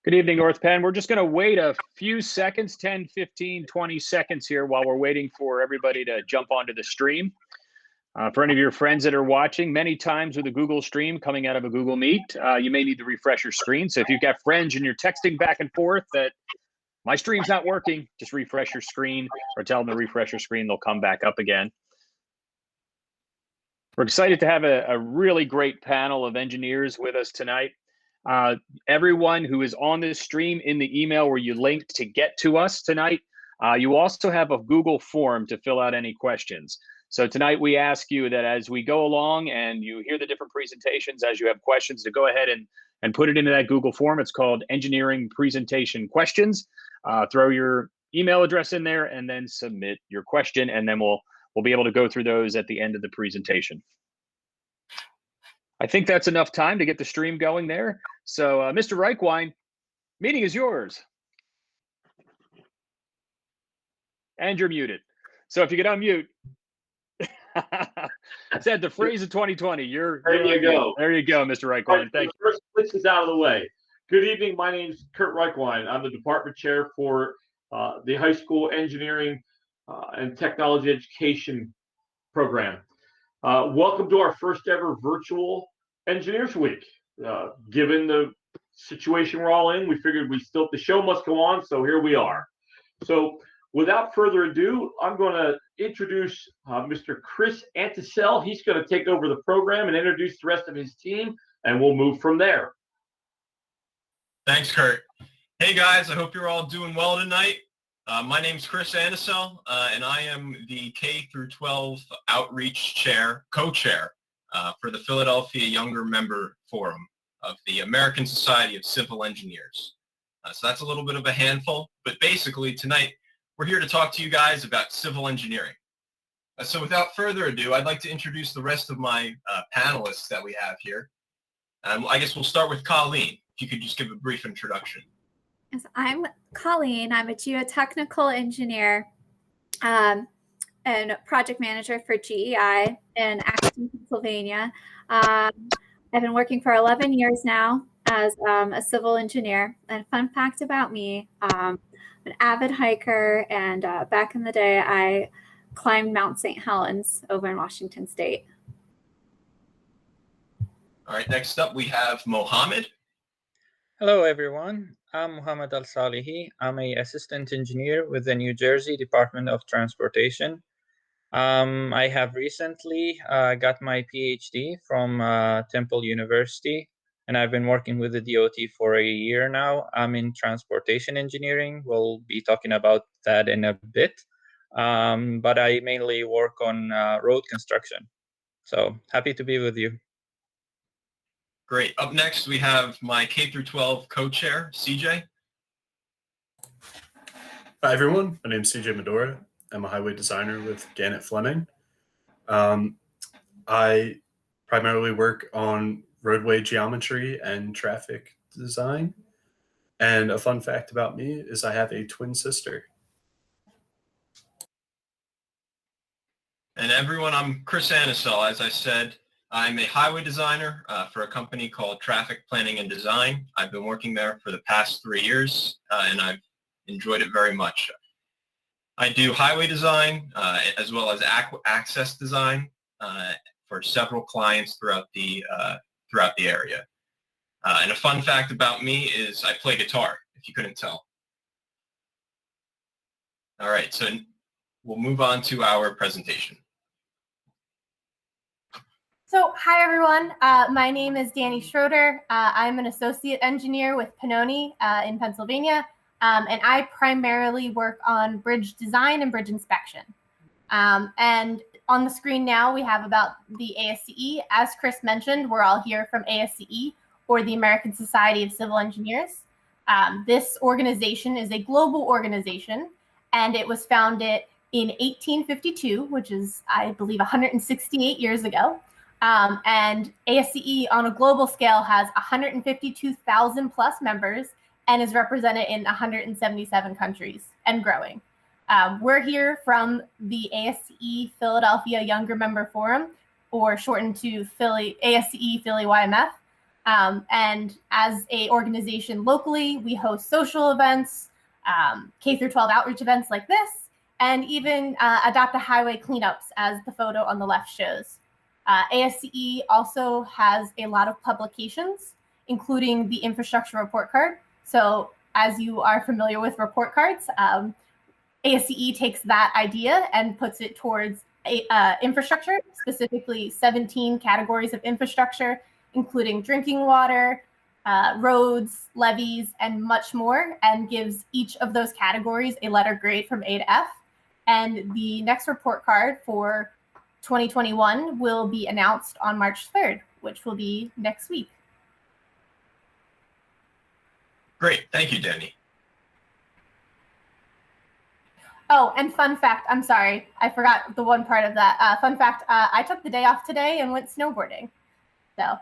Good evening, North Penn. We're just going to wait a few seconds, 10, 15, 20 seconds here while we're waiting for everybody to jump onto the stream. For any of your friends that are watching, many times with a Google stream coming out of a Google Meet, you may need to refresh your screen. So if you've got friends and you're texting back and forth that my stream's not working, just refresh your screen or tell them to refresh your screen. They'll come back up again. We're excited to have a really great panel of engineers with us tonight. Everyone who is on this stream, in the email where you linked to get to us tonight, you also have a Google form to fill out any questions. So tonight we ask you that as we go along and you hear the different presentations, as you have questions, to go ahead and put it into that Google form. It's called Engineering Presentation Questions. Throw your email address in there and then submit your question, and then we'll be able to go through those at the end of the presentation. I think that's enough time to get the stream going there. So, Mr. Reichwein, meeting is yours. And you're muted. So if you could unmute. Said the phrase of 2020. There you go. There you go, Mr. Reichwein. Thank you. First, this is out of the way. Good evening. My name is Kurt Reichwein. I'm the department chair for the high school engineering and technology education program. Welcome to our first ever virtual Engineers Week. Given the situation we're all in, we figured the show must go on, so here we are. So without further ado, I'm going to introduce Mr. Chris Andersell. He's going to take over the program and introduce the rest of his team, and we'll move from there. Thanks, Kurt. Hey guys, I hope you're all doing well tonight. My name's Chris Anisel, and I am the K-12 Outreach Chair, co-chair for the Philadelphia Younger Member Forum of the American Society of Civil Engineers. So that's a little bit of a handful, but basically tonight we're here to talk to you guys about civil engineering. So without further ado, I'd like to introduce the rest of my panelists that we have here. I guess we'll start with Colleen. If you could just give a brief introduction. Yes, I'm Colleen. I'm a geotechnical engineer and project manager for GEI in Acton, Pennsylvania. I've been working for 11 years now as a civil engineer. And fun fact about me, I'm an avid hiker, and back in the day, I climbed Mount St. Helens over in Washington State. All right, next up we have Mohammed. Hello, everyone. I'm Mohammed Al-Salihi. I'm an assistant engineer with the New Jersey Department of Transportation. I have recently got my PhD from Temple University, and I've been working with the DOT for a year now. I'm in transportation engineering. We'll be talking about that in a bit, but I mainly work on road construction. So happy to be with you. Great. Up next, we have my K-12 co-chair, CJ. Hi, everyone. My name is CJ Madora. I'm a highway designer with Gannett Fleming. I primarily work on roadway geometry and traffic design. And a fun fact about me is I have a twin sister. And everyone, I'm Chris Anisel. As I said, I'm a highway designer for a company called Traffic Planning and Design. I've been working there for the past 3 years, and I've enjoyed it very much. I do highway design as well as access design for several clients throughout the area. And a fun fact about me is I play guitar, if you couldn't tell. All right, so we'll move on to our presentation. So, hi everyone. My name is Danny Schroeder. I'm an associate engineer with Pannoni in Pennsylvania, and I primarily work on bridge design and bridge inspection. And on the screen now, we have about the ASCE. As Chris mentioned, we're all here from ASCE, or the American Society of Civil Engineers. This organization is a global organization, and it was founded in 1852, which is, I believe, 168 years ago. And ASCE on a global scale has 152,000 plus members and is represented in 177 countries and growing. We're here from the ASCE Philadelphia Younger Member Forum, or shortened to ASCE Philly YMF. And as a organization locally, we host social events, K through 12 outreach events like this, and even adopt a highway cleanups, as the photo on the left shows. ASCE also has a lot of publications, including the infrastructure report card. So as you are familiar with report cards, ASCE takes that idea and puts it towards infrastructure, specifically 17 categories of infrastructure, including drinking water, roads, levees, and much more, and gives each of those categories a letter grade from A to F. And the next report card for 2021 will be announced on March 3rd, which will be next week. Great. Thank you, Danny. Oh, and fun fact, I'm sorry, I forgot the one part of that. Fun fact, I took the day off today and went snowboarding. So.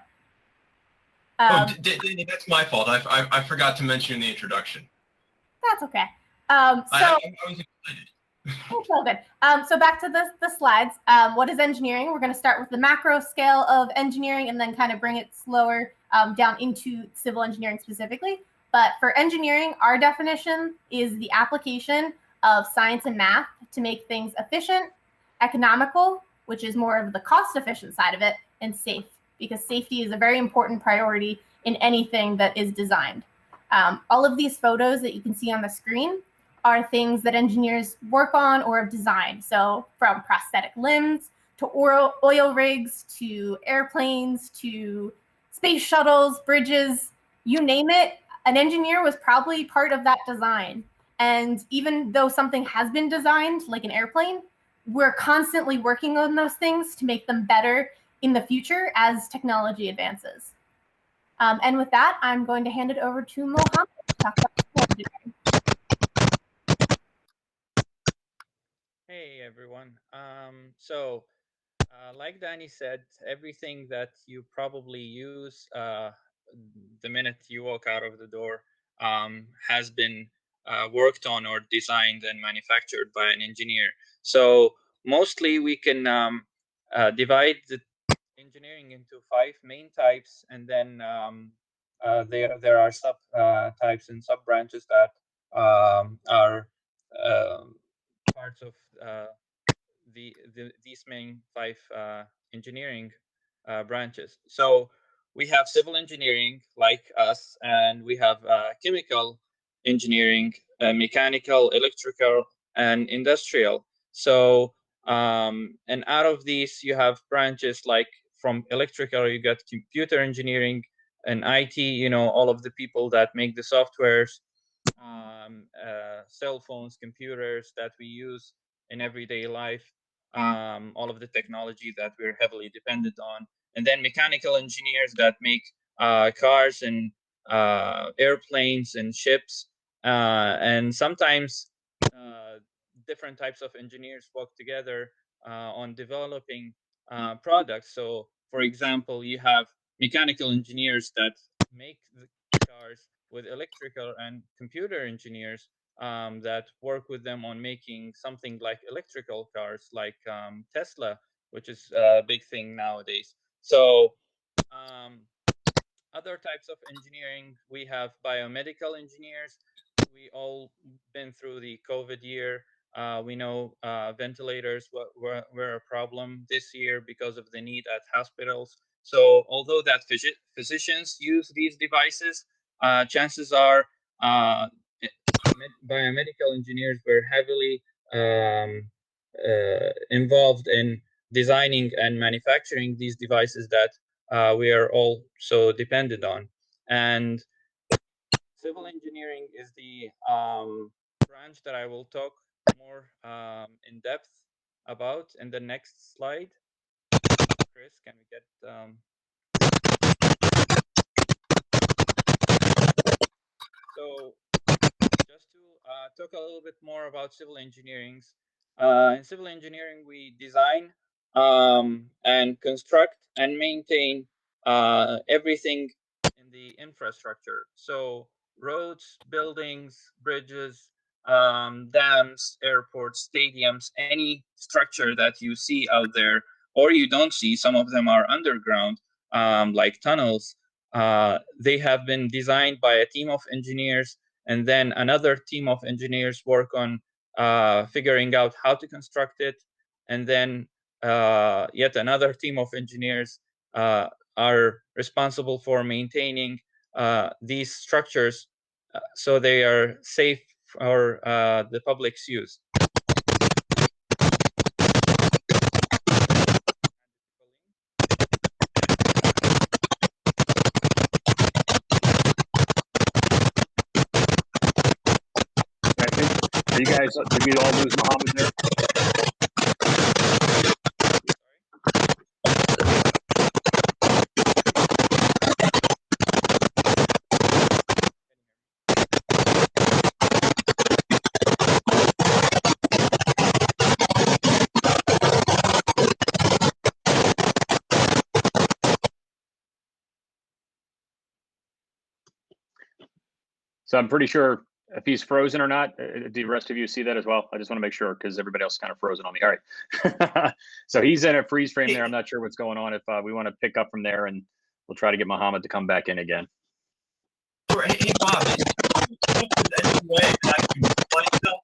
Danny, that's my fault. I forgot to mention in the introduction. That's okay. I was excited. It's all good. So back to the slides. What is engineering? We're going to start with the macro scale of engineering and then kind of bring it slower down into civil engineering specifically. But for engineering, our definition is the application of science and math to make things efficient, economical, which is more of the cost-efficient side of it, and safe, because safety is a very important priority in anything that is designed. All of these photos that you can see on the screen are things that engineers work on or have designed. So from prosthetic limbs to oil rigs to airplanes to space shuttles, bridges, you name it, an engineer was probably part of that design. And even though something has been designed, like an airplane, we're constantly working on those things to make them better in the future as technology advances. And with that, I'm going to hand it over to Mohammed to talk about engineering. Hey everyone. Like Danny said, everything that you probably use the minute you walk out of the door has been worked on or designed and manufactured by an engineer. So mostly we can divide the engineering into 5 main types, and then there are sub types and sub branches that are parts of these main 5 engineering branches. So we have civil engineering like us, and we have chemical engineering, mechanical, electrical, and industrial. So and out of these you have branches like from electrical you got computer engineering and IT, you know, all of the people that make the softwares, cell phones, computers that we use in everyday life, all of the technology that we're heavily dependent on. And then mechanical engineers that make cars and airplanes and ships, and sometimes different types of engineers work together on developing products. So for example, you have mechanical engineers that make the cars, with electrical and computer engineers that work with them on making something like electrical cars, like Tesla, which is a big thing nowadays. So other types of engineering, we have biomedical engineers. We all been through the COVID year. We know ventilators were a problem this year because of the need at hospitals. So although that physicians use these devices, chances are biomedical engineers were heavily involved in designing and manufacturing these devices that we are all so dependent on. And civil engineering is the branch that I will talk more in depth about in the next slide. Chris, can we get so just to talk a little bit more about civil engineering. In civil engineering, we design and construct and maintain everything in the infrastructure. So roads, buildings, bridges, dams, airports, stadiums, any structure that you see out there or you don't see, some of them are underground, like tunnels. they have been designed by a team of engineers, and then another team of engineers work on figuring out how to construct it, and then yet another team of engineers are responsible for maintaining these structures so they are safe for the public's use. You guys, did we all lose Mohammed there? So I'm pretty sure if he's frozen or not. Do the rest of you see that as well? I just want to make sure because everybody else is kind of frozen on me. All right. So he's in a freeze frame there. I'm not sure what's going on. If we want to pick up from there, and we'll try to get Mohammed to come back in again. Sure. Hey, Bob, is there any way that I can mute myself?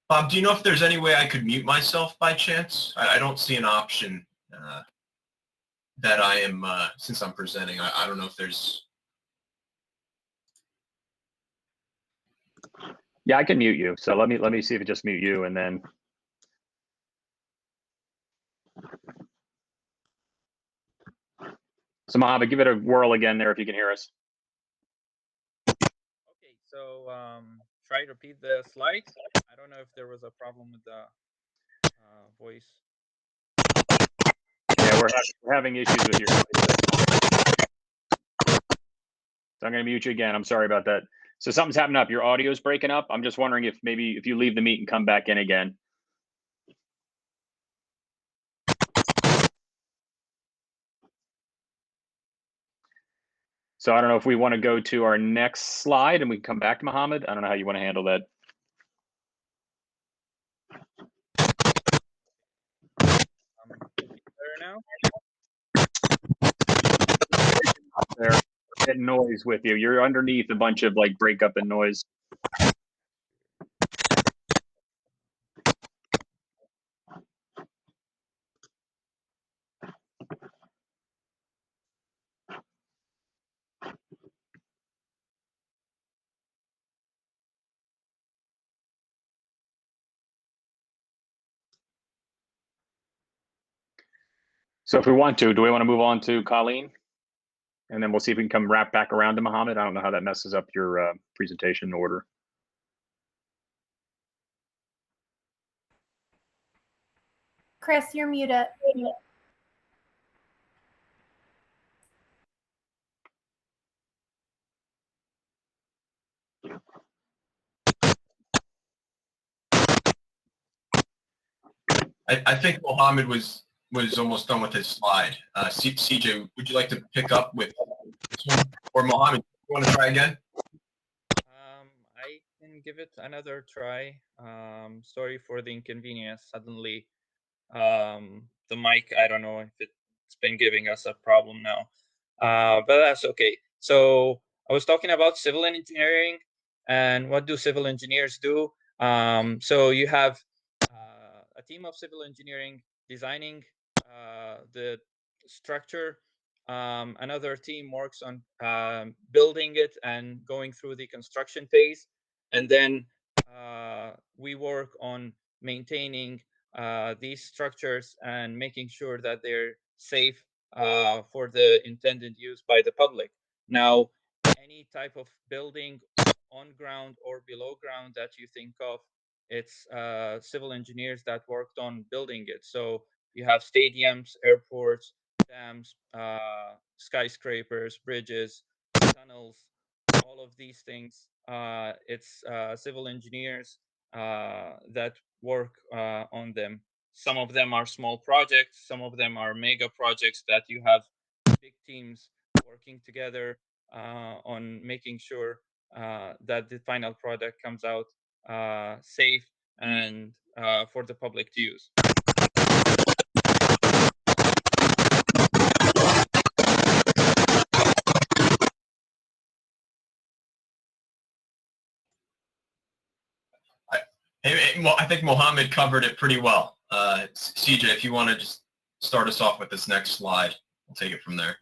Bob, do you know if there's any way I could mute myself by chance? I don't see an option that I am, since I'm presenting. I don't know if there's... Yeah, I can mute you. So let me see if it just mute you, and then. So Mohammed, give it a whirl again there if you can hear us. Okay, so try to repeat the slide. I don't know if there was a problem with the voice. Yeah, we're having issues with your. So I'm going to mute you again. I'm sorry about that. So something's happening up. Your audio is breaking up. I'm just wondering if maybe if you leave the meet and come back in again. So I don't know if we want to go to our next slide and we can come back to Mohammed. I don't know how you want to handle that. Better now? There, getting noise with you. You're underneath a bunch of like breakup and noise. So if we want to, do we want to move on to Colleen? And then we'll see if we can come wrap back around to Mohammed. I don't know how that messes up your presentation order. Chris, you're muted. I think Mohammed was almost done with his slide. CJ, would you like to pick up with this one? Or Mohammed, you want to try again? I can give it another try. Sorry for the inconvenience. Suddenly, the mic, I don't know if it's been giving us a problem now, but that's okay. So I was talking about civil engineering and what do civil engineers do. So you have a team of civil engineering designing the structure. Another team works on building it and going through the construction phase. And then we work on maintaining these structures and making sure that they're safe for the intended use by the public. Now, any type of building on ground or below ground that you think of, it's civil engineers that worked on building it. So you have stadiums, airports, dams, skyscrapers, bridges, tunnels, all of these things. It's civil engineers that work on them. Some of them are small projects, some of them are mega projects that you have big teams working together on making sure that the final product comes out safe and for the public to use. Well, I think Mohammed covered it pretty well. CJ, if you want to just start us off with this next slide, we'll take it from there.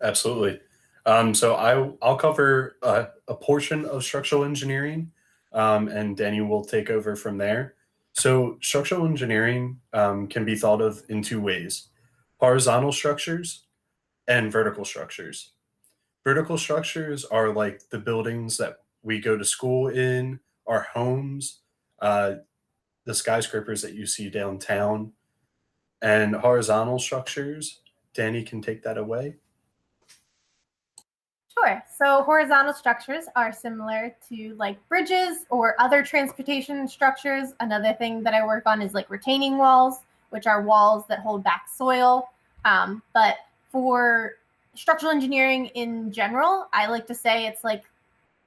Absolutely. So I'll cover a portion of structural engineering, and Danny will take over from there. So structural engineering can be thought of in two ways: horizontal structures and vertical structures. Vertical structures are like the buildings that we go to school in, our homes, the skyscrapers that you see downtown. And horizontal structures, Danny can take that away. Sure. So horizontal structures are similar to like bridges or other transportation structures. Another thing that I work on is like retaining walls, which are walls that hold back soil. But for structural engineering in general, I like to say it's like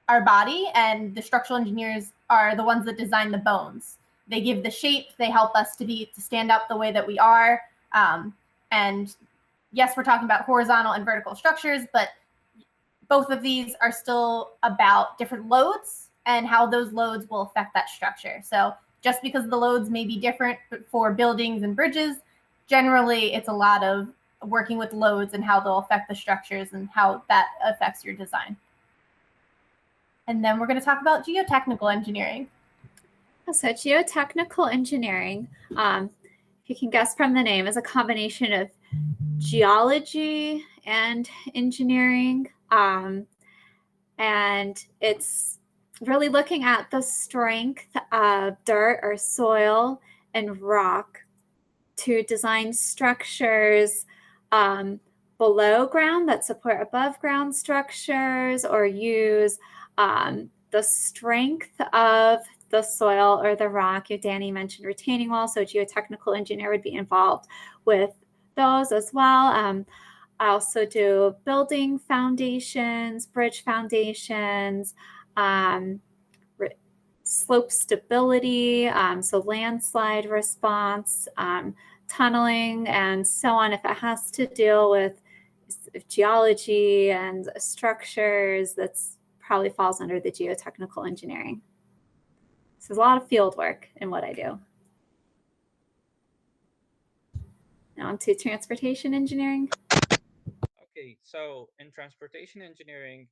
our body, and the structural engineers are the ones that design the bones. They give the shape. They help us to stand up the way that we are. And yes, we're talking about horizontal and vertical structures, but both of these are still about different loads and how those loads will affect that structure. So just because the loads may be different for buildings and bridges, generally it's a lot of working with loads and how they'll affect the structures and how that affects your design. And then we're going to talk about geotechnical engineering. So geotechnical engineering, if you can guess from the name, is a combination of geology and engineering. And it's really looking at the strength of dirt or soil and rock to design structures below ground that support above ground structures, or use the strength of the soil or the rock. Danny mentioned retaining walls, so a geotechnical engineer would be involved with those as well. I also do building foundations, bridge foundations, slope stability, so landslide response, tunneling, and so on. If it has to deal with geology and structures, that's probably falls under the geotechnical engineering. So there's a lot of field work in what I do. Now on to transportation engineering. Okay, so in transportation engineering,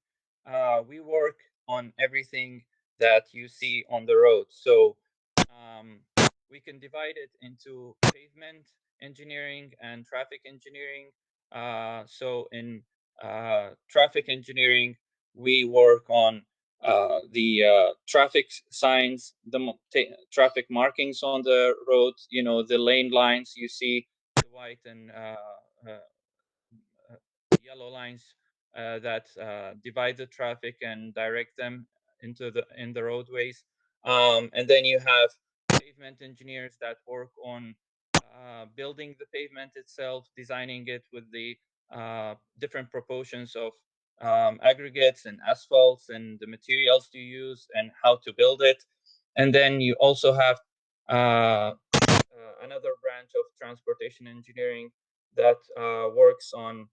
we work on everything that you see on the road. So we can divide it into pavement engineering and traffic engineering. So in traffic engineering, we work on the traffic signs, the traffic markings on the road, you know, the lane lines you see, the white and yellow lines that divide the traffic and direct them into the roadways. And then you have pavement engineers that work on building the pavement itself, designing it with the different proportions of aggregates and asphalts and the materials to use and how to build it. And then you also have another branch of transportation engineering that works on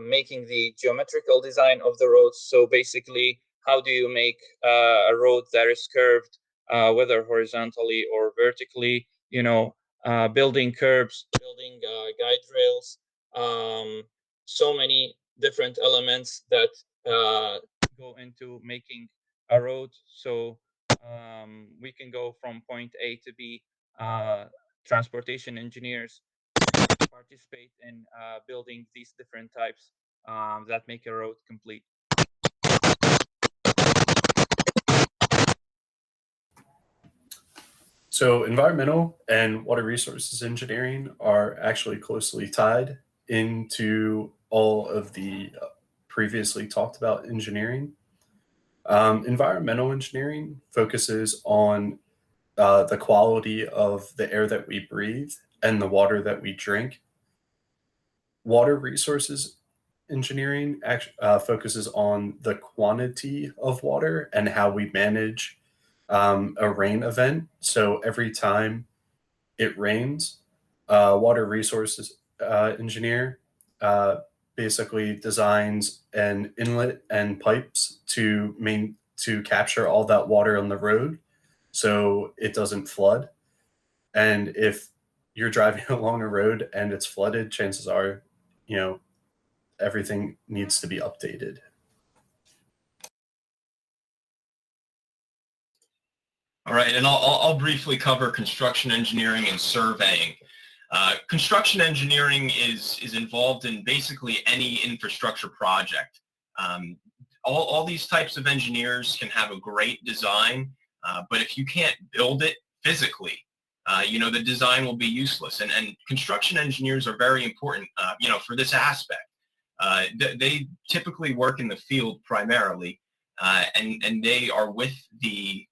making the geometrical design of the roads. So basically, how do you make a road that is curved, whether horizontally or vertically, you know, building curbs, building guide rails, so many different elements that go into making a road. So we can go from point A to B. Transportation engineers participate in building these different types that make a road complete. So environmental and water resources engineering are actually closely tied into all of the previously talked about engineering. Environmental engineering focuses on the quality of the air that we breathe and the water that we drink. Water resources engineering focuses on the quantity of water and how we manage a rain event. So every time it rains, water resources engineer basically designs an inlet and pipes to capture all that water on the road so it doesn't flood. And if you're driving along a road and it's flooded, chances are, everything needs to be updated. All right, and I'll briefly cover construction engineering and surveying. Construction engineering is involved in basically any infrastructure project. All these types of engineers can have a great design, but if you can't build it physically, the design will be useless. And construction engineers are very important, for this aspect. They typically work in the field primarily, and they are with the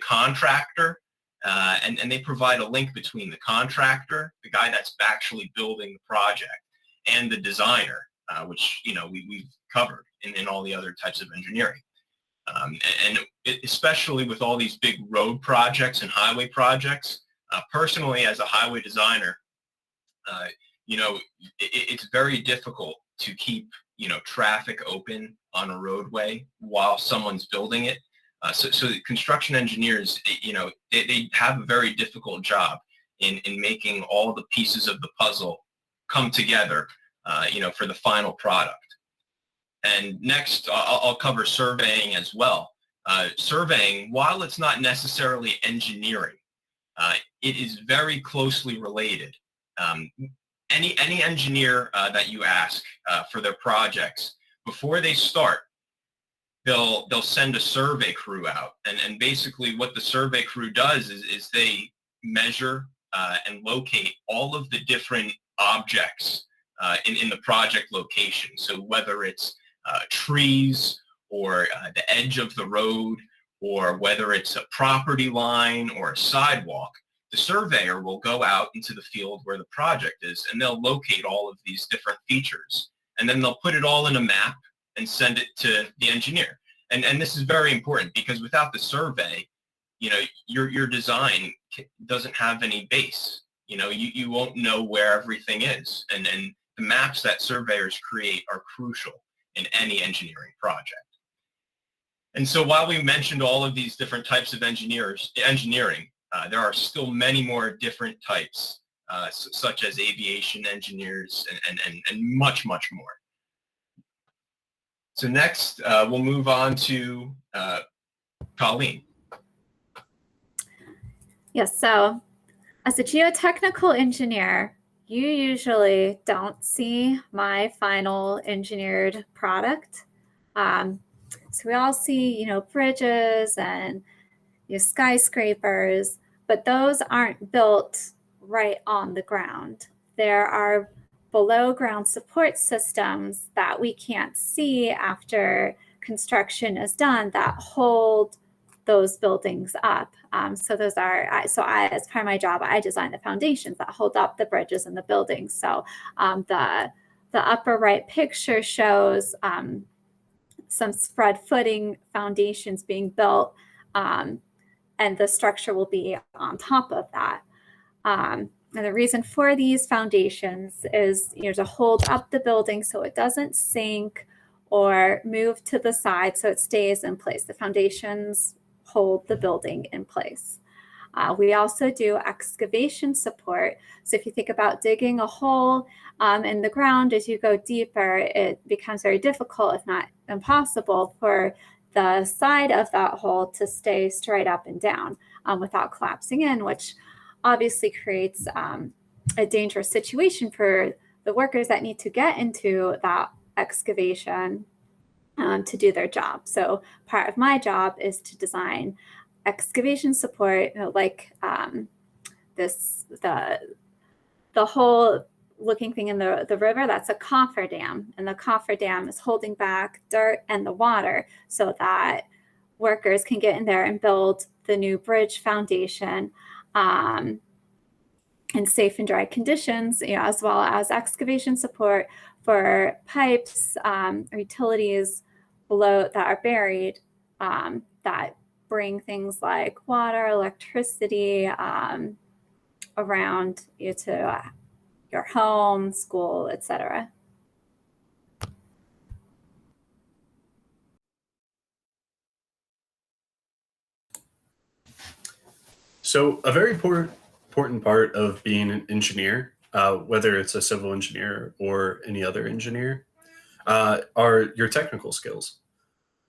contractor, and they provide a link between the contractor, the guy that's actually building the project, and the designer, which we've covered in all the other types of engineering. And especially with all these big road projects and highway projects, personally as a highway designer, it's very difficult to keep traffic open on a roadway while someone's building it. So the construction engineers, they have a very difficult job in making all the pieces of the puzzle come together, for the final product. And next, I'll cover surveying as well. Surveying, while it's not necessarily engineering, it is very closely related. Any engineer that you ask for their projects, before they start, they'll send a survey crew out. And basically what the survey crew does is they measure and locate all of the different objects in the project location. So whether it's trees or the edge of the road, or whether it's a property line or a sidewalk, the surveyor will go out into the field where the project is, and they'll locate all of these different features. And then they'll put it all in a map and send it to the engineer. And this is very important, because without the survey, your design doesn't have any base. You won't know where everything is. And the maps that surveyors create are crucial in any engineering project. And so while we mentioned all of these different types of engineering, there are still many more different types, such as aviation engineers and much, much more. So next, we'll move on to Colleen. Yes, so as a geotechnical engineer, you usually don't see my final engineered product. So we all see, bridges and skyscrapers, but those aren't built right on the ground. There are below ground support systems that we can't see after construction is done that hold those buildings up. So as part of my job, I design the foundations that hold up the bridges and the buildings. So the upper right picture shows some spread footing foundations being built, and the structure will be on top of that. And the reason for these foundations is to hold up the building so it doesn't sink or move to the side, so it stays in place. The foundations hold the building in place. We also do excavation support. So if you think about digging a hole in the ground, as you go deeper, it becomes very difficult, if not impossible, for the side of that hole to stay straight up and down without collapsing in, which obviously creates a dangerous situation for the workers that need to get into that excavation to do their job. So part of my job is to design excavation support, like the whole looking thing in the river, that's a cofferdam, and the cofferdam is holding back dirt and the water so that workers can get in there and build the new bridge foundation in safe and dry conditions, as well as excavation support for pipes or utilities below that are buried that bring things like water, electricity around to your home, school, etc. So a very important part of being an engineer, whether it's a civil engineer or any other engineer, are your technical skills.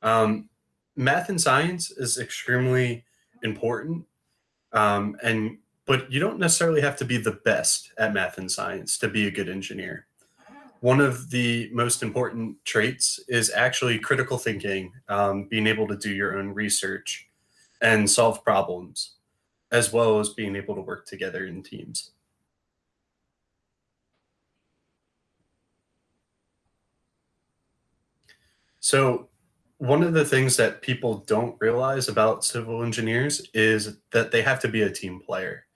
Math and science is extremely important, but you don't necessarily have to be the best at math and science to be a good engineer. One of the most important traits is actually critical thinking, being able to do your own research and solve problems, as well as being able to work together in teams. So one of the things that people don't realize about civil engineers is that they have to be a team player.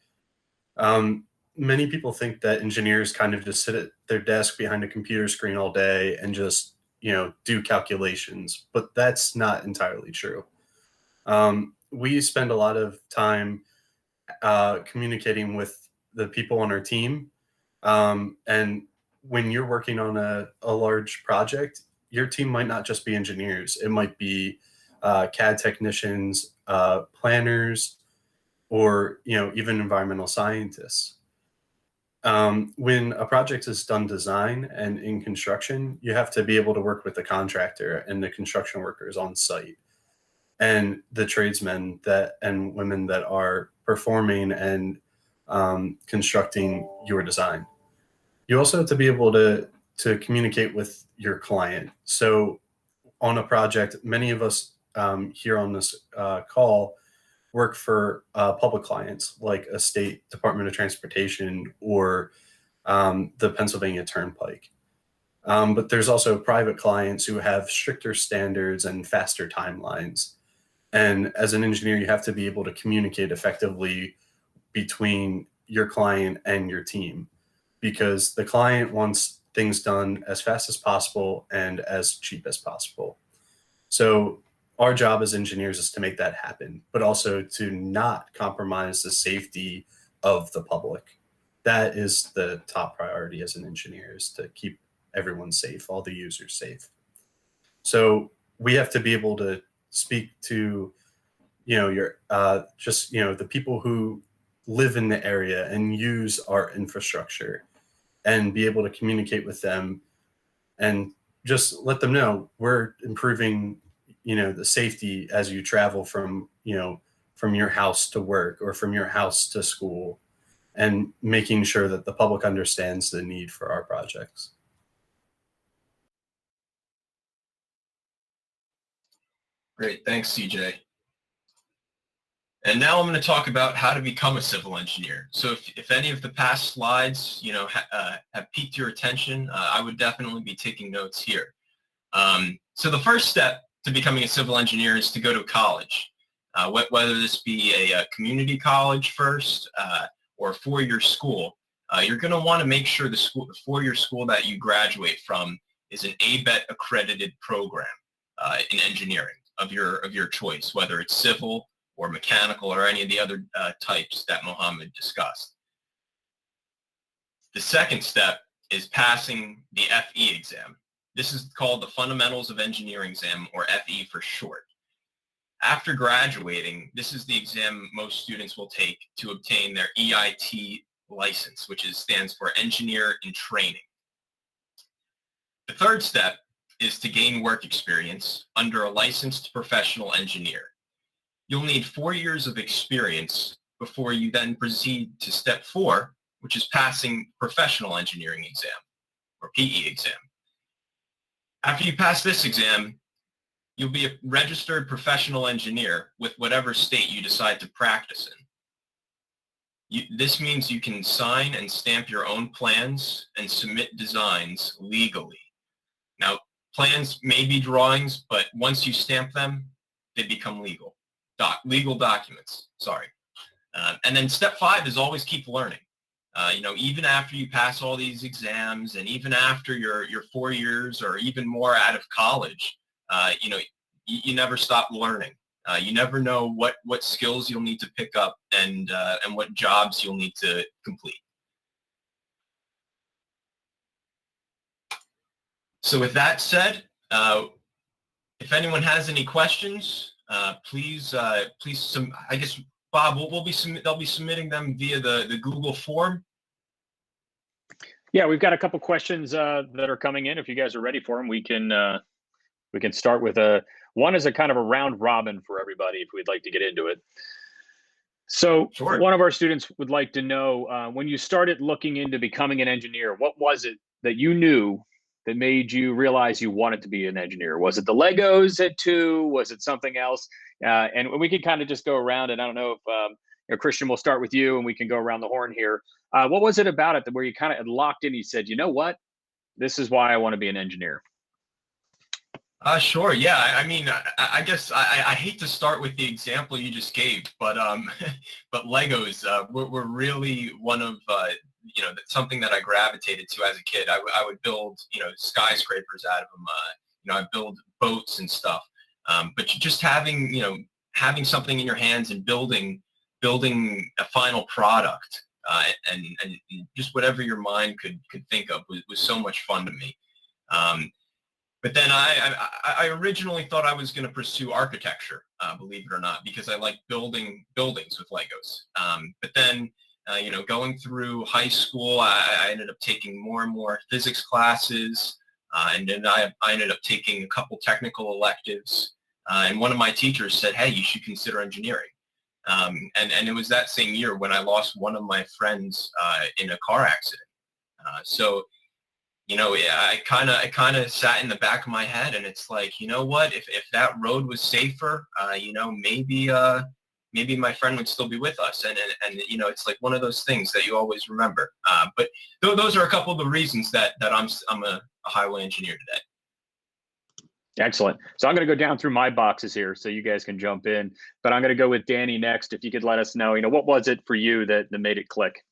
Many people think that engineers kind of just sit at their desk behind a computer screen all day and just, do calculations, but that's not entirely true. We spend a lot of time communicating with the people on our team. And when you're working on a large project, your team might not just be engineers. It might be CAD technicians, planners, or even environmental scientists. When a project is done design and in construction, you have to be able to work with the contractor and the construction workers on site and the tradesmen and women that are performing and constructing your design. You also have to be able to communicate with your client. So on a project, many of us here on this call work for public clients like a state Department of Transportation or the Pennsylvania Turnpike. But there's also private clients who have stricter standards and faster timelines. And as an engineer, you have to be able to communicate effectively between your client and your team, because the client wants things done as fast as possible and as cheap as possible. So our job as engineers is to make that happen, but also to not compromise the safety of the public. That is the top priority as an engineer, is to keep everyone safe, all the users safe. So we have to be able to speak to, the people who live in the area and use our infrastructure, and be able to communicate with them and just let them know we're improving, the safety as you travel from your house to work or from your house to school, and making sure that the public understands the need for our projects. Great, thanks, CJ. And now I'm going to talk about how to become a civil engineer. So if any of the past slides, have piqued your attention, I would definitely be taking notes here. So the first step to becoming a civil engineer is to go to college, whether this be a community college first or a four-year school. You're going to want to make sure the four-year school that you graduate from is an ABET accredited program in engineering of your choice, whether it's civil or mechanical or any of the other types that Mohammed discussed. The second step is passing the FE exam. This is called the Fundamentals of Engineering exam, or FE for short. After graduating, this is the exam most students will take to obtain their EIT license, which stands for Engineer in Training. The third step is to gain work experience under a licensed professional engineer. You'll need 4 years of experience before you then proceed to step 4, which is passing professional engineering exam, or PE exam. After you pass this exam, you'll be a registered professional engineer with whatever state you decide to practice in. This means you can sign and stamp your own plans and submit designs legally. Now, plans may be drawings, but once you stamp them, they become legal. Legal documents, sorry. And then step 5 is always keep learning. Even after you pass all these exams, and even after your 4 years or even more out of college, you never stop learning. You never know what skills you'll need to pick up and what jobs you'll need to complete. So with that said, if anyone has any questions, please, I guess Bob, they'll be submitting them via the Google form. Yeah, we've got a couple questions that are coming in. If you guys are ready for them, we can start with one is a kind of a round robin for everybody if we'd like to get into it. So Sure. One of our students would like to know, when you started looking into becoming an engineer, what was it that you knew that made you realize you wanted to be an engineer? Was it the Legos at 2? Was it something else? And we could kind of just go around, and I don't know if Christian, we'll start with you and we can go around the horn here. What was it about it that where you kind of locked in, you said, you know what, this is why I want to be an engineer? Sure. Yeah. I mean, I guess I hate to start with the example you just gave, but but Legos were really one of something that I gravitated to as a kid. I would build skyscrapers out of them. I build boats and stuff. But just having something in your hands and building a final product and just whatever your mind could think of was so much fun to me. But then I originally thought I was going to pursue architecture, believe it or not, because I like building buildings with Legos. But then, going through high school, I ended up taking more and more physics classes, and then I ended up taking a couple technical electives. And one of my teachers said, "Hey, you should consider engineering." And it was that same year when I lost one of my friends in a car accident. So. I kind of sat in the back of my head, and it's like, you know what? If that road was safer, maybe my friend would still be with us. And it's like one of those things that you always remember. But those are a couple of the reasons that I'm a highway engineer today. Excellent. So I'm going to go down through my boxes here so you guys can jump in. But I'm going to go with Danny next. If you could let us know, what was it for you that made it click?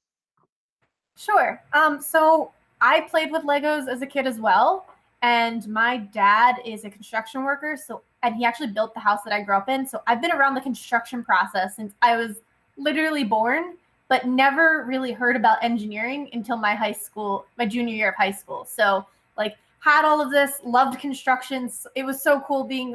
Sure. So I played with Legos as a kid as well, and my dad is a construction worker, and he actually built the house that I grew up in. So I've been around the construction process since I was literally born, but never really heard about engineering until my junior year of high school. So had all of this, loved construction. It was so cool being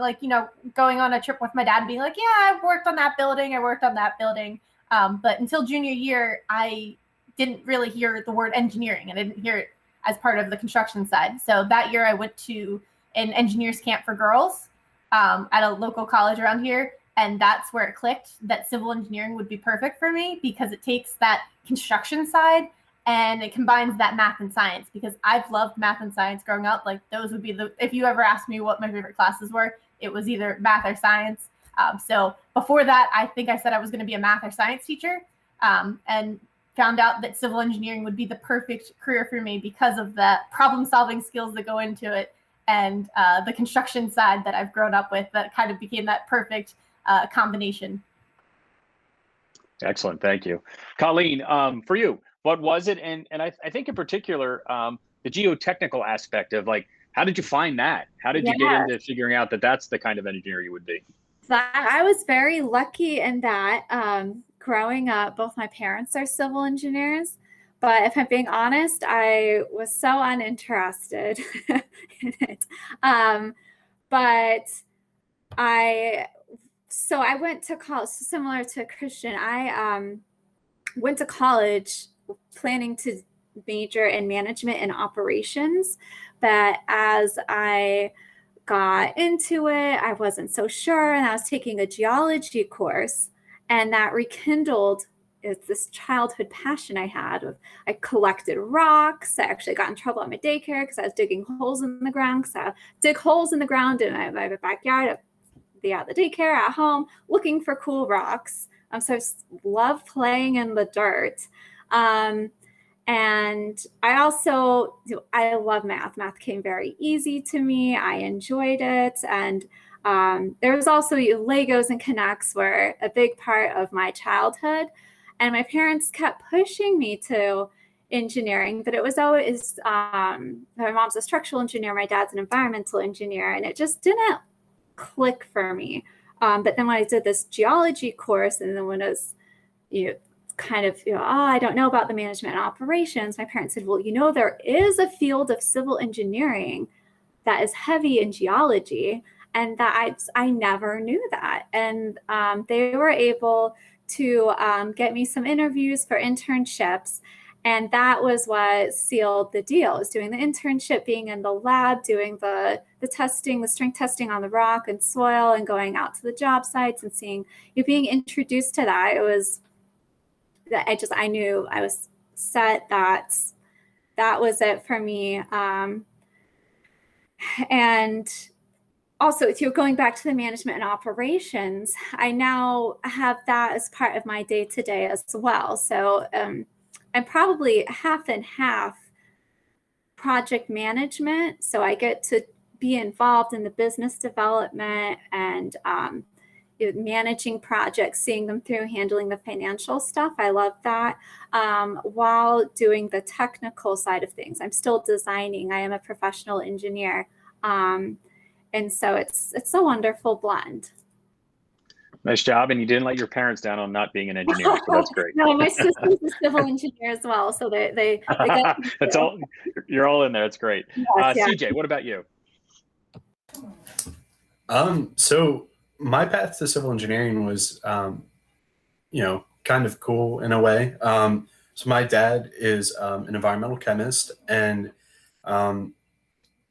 going on a trip with my dad and being like, yeah, I worked on that building. But until junior year, I didn't really hear the word engineering. I didn't hear it as part of the construction side. So that year I went to an engineers camp for girls at a local college around here. And that's where it clicked that civil engineering would be perfect for me, because it takes that construction side and it combines that math and science, because I've loved math and science growing up. Those would be if you ever asked me what my favorite classes were, it was either math or science. So before that, I think I said I was going to be a math or science teacher. And found out that civil engineering would be the perfect career for me because of the problem-solving skills that go into it, and the construction side that I've grown up with that kind of became that perfect combination. Excellent. Thank you. Colleen, for you, what was it? And I think in particular, the geotechnical aspect of how did you find that? How did you get into figuring out that that's the kind of engineer you would be? I was very lucky in that growing up, both my parents are civil engineers, but if I'm being honest, I was so uninterested in it. But I went to college, similar to Christian. I went to college planning to major in management and operations, but as I got into it, I wasn't so sure, and I was taking a geology course, and that rekindled this childhood passion I had. I collected rocks. I actually got in trouble at my daycare because I was digging holes in the ground, because I dig holes in the ground in my backyard, the daycare, at home, looking for cool rocks. So I love playing in the dirt. And I also, I love math. Math came very easy to me. I enjoyed it. And there was also Legos and Connects were a big part of my childhood. And my parents kept pushing me to engineering, but it was always, my mom's a structural engineer, my dad's an environmental engineer, and it just didn't click for me. But then when I did this geology course, and then when it was, I don't know about the management and operations, my parents said, well, there is a field of civil engineering that is heavy in geology, and that I never knew that. And they were able to get me some interviews for internships. And that was what sealed the deal, is doing the internship, being in the lab, doing the testing, the strength testing on the rock and soil, and going out to the job sites and seeing, being introduced to that. It was, I knew I was set. That was it for me. And also, if you're going back to the management and operations, I now have that as part of my day-to-day as well. So I'm probably half and half project management. So I get to be involved in the business development and managing projects, seeing them through, handling the financial stuff. I love that. While doing the technical side of things, I'm still designing. I am a professional engineer. And so it's a wonderful blend. Nice job. And you didn't let your parents down on not being an engineer. So that's great. No, my sister's a civil engineer as well. So they got that's all. You're all in there. It's great. Yes, yeah. CJ, what about you? So my path to civil engineering was, kind of cool in a way. So my dad is an environmental chemist, and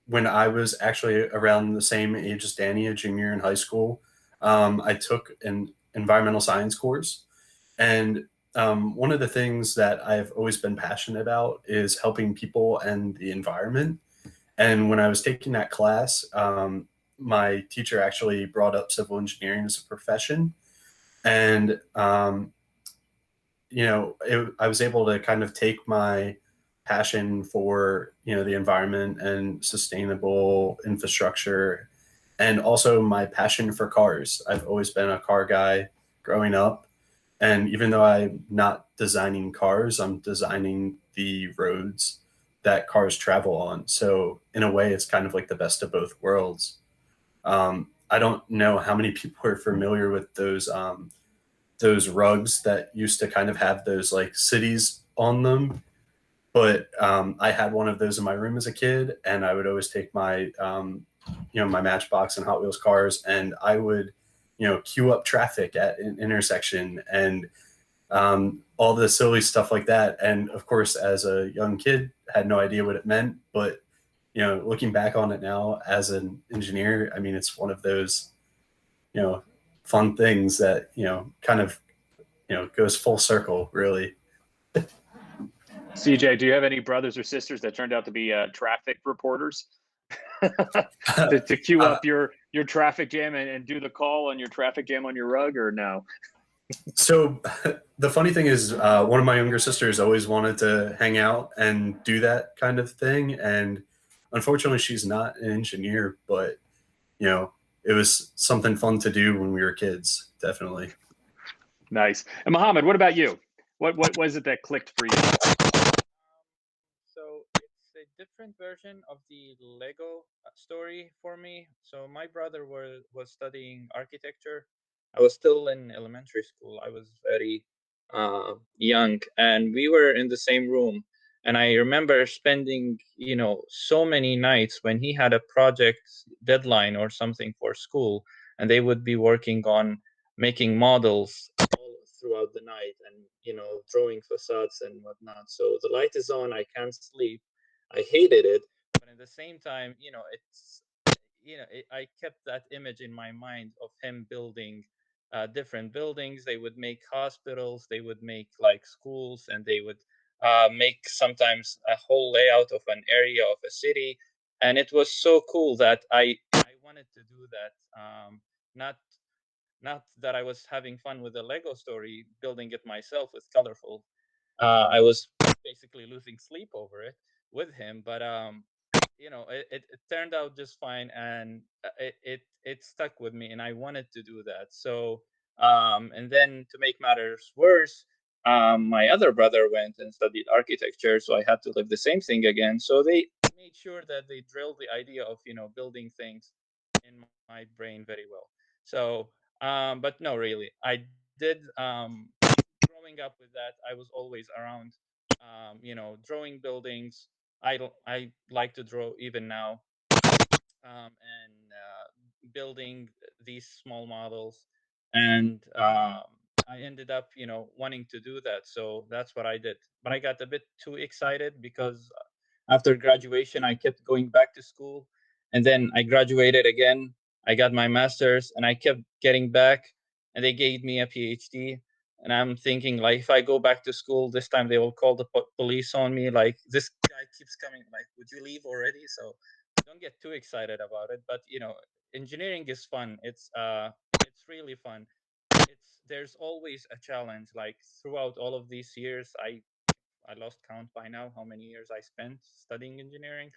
when I was actually around the same age as Danny, a junior in high school, I took an environmental science course. And one of the things that I've always been passionate about is helping people and the environment. And when I was taking that class, my teacher actually brought up civil engineering as a profession. And, I was able to kind of take my passion for, the environment and sustainable infrastructure, and also my passion for cars. I've always been a car guy growing up. And even though I'm not designing cars, I'm designing the roads that cars travel on. So in a way, it's kind of like the best of both worlds. I don't know how many people are familiar with those rugs that used to kind of have those like cities on them. But I had one of those in my room as a kid, and I would always take my, my Matchbox and Hot Wheels cars, and I would, queue up traffic at an intersection and all the silly stuff like that. And of course, as a young kid, had no idea what it meant. But, looking back on it now as an engineer, I mean, it's one of those, fun things that, kind of, goes full circle, really. CJ, do you have any brothers or sisters that turned out to be traffic reporters to queue up your traffic jam and do the call on your traffic jam on your rug, or no? So the funny thing is, one of my younger sisters always wanted to hang out and do that kind of thing. And unfortunately, she's not an engineer, but, it was something fun to do when we were kids, definitely. Nice. And Mohammed, what about you? What was it that clicked for you? So it's a different version of the Lego story for me. So my brother was studying architecture. I was still in elementary school. I was very young, and we were in the same room. And I remember spending, so many nights when he had a project deadline or something for school, and they would be working on making models all throughout the night and, drawing facades and whatnot. So the light is on, I can't sleep. I hated it. But at the same time, I kept that image in my mind of him building different buildings. They would make hospitals, they would make like schools, and they would make sometimes a whole layout of an area of a city. And it was so cool that I wanted to do that. Not that I was having fun with the Lego story, building it myself with colorful. I was basically losing sleep over it with him, but it turned out just fine, and it stuck with me, and I wanted to do that. So and then to make matters worse, my other brother went and studied architecture, so I had to live the same thing again. So they made sure that they drilled the idea of building things in my brain very well. So but no, really, I did. Growing up with that, I was always around, drawing buildings. I like to draw even now, and building these small models, and I ended up, wanting to do that. So that's what I did. But I got a bit too excited because after graduation, I kept going back to school. And then I graduated again. I got my master's and I kept getting back, and they gave me a PhD. And I'm thinking, like, if I go back to school this time, they will call the police on me. Like, this guy keeps coming. Like, would you leave already? So don't get too excited about it. But engineering is fun. It's really fun. There's always a challenge. Like throughout all of these years, I lost count by now how many years I spent studying engineering.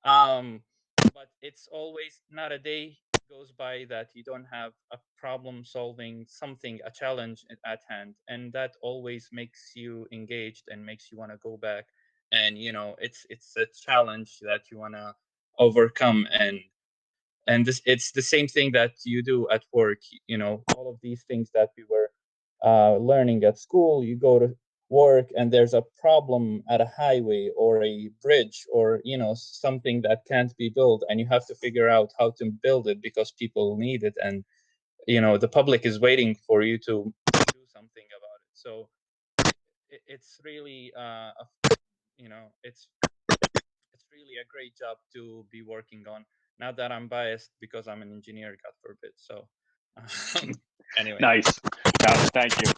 But it's always not a day goes by that you don't have a problem solving something, a challenge at hand, and that always makes you engaged and makes you want to go back. And it's a challenge that you want to overcome, and it's the same thing that you do at work. All of these things that we were learning at school, you go to work and there's a problem at a highway or a bridge or something that can't be built, and you have to figure out how to build it because people need it, and the public is waiting for you to do something about it. So it's really it's really a great job to be working on. Not that I'm biased because I'm an engineer, God forbid. So anyway. Nice. Thank you.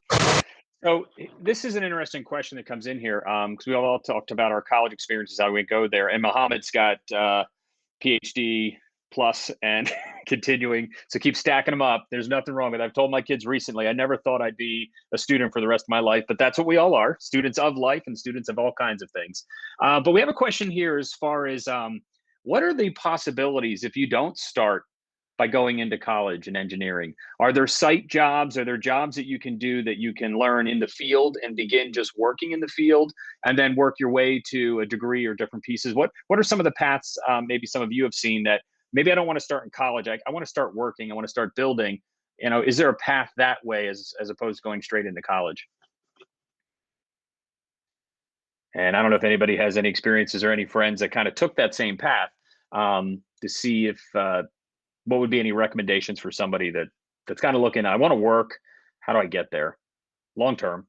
So this is an interesting question that comes in here because we all talked about our college experiences, how we go there. And Mohammed's got PhD plus and continuing. So keep stacking them up. There's nothing wrong with it. I've told my kids recently, I never thought I'd be a student for the rest of my life, but that's what we all are, students of life and students of all kinds of things. But we have a question here as far as what are the possibilities if you don't start by going into college in engineering? Are there site jobs? Are there jobs that you can do that you can learn in the field and begin just working in the field and then work your way to a degree or different pieces? What are some of the paths maybe some of you have seen that maybe I don't want to start in college. I want to start working. I want to start building. Is there a path that way as opposed to going straight into college? And I don't know if anybody has any experiences or any friends that kind of took that same path to see if what would be any recommendations for somebody that's kind of looking, I want to work. How do I get there long term?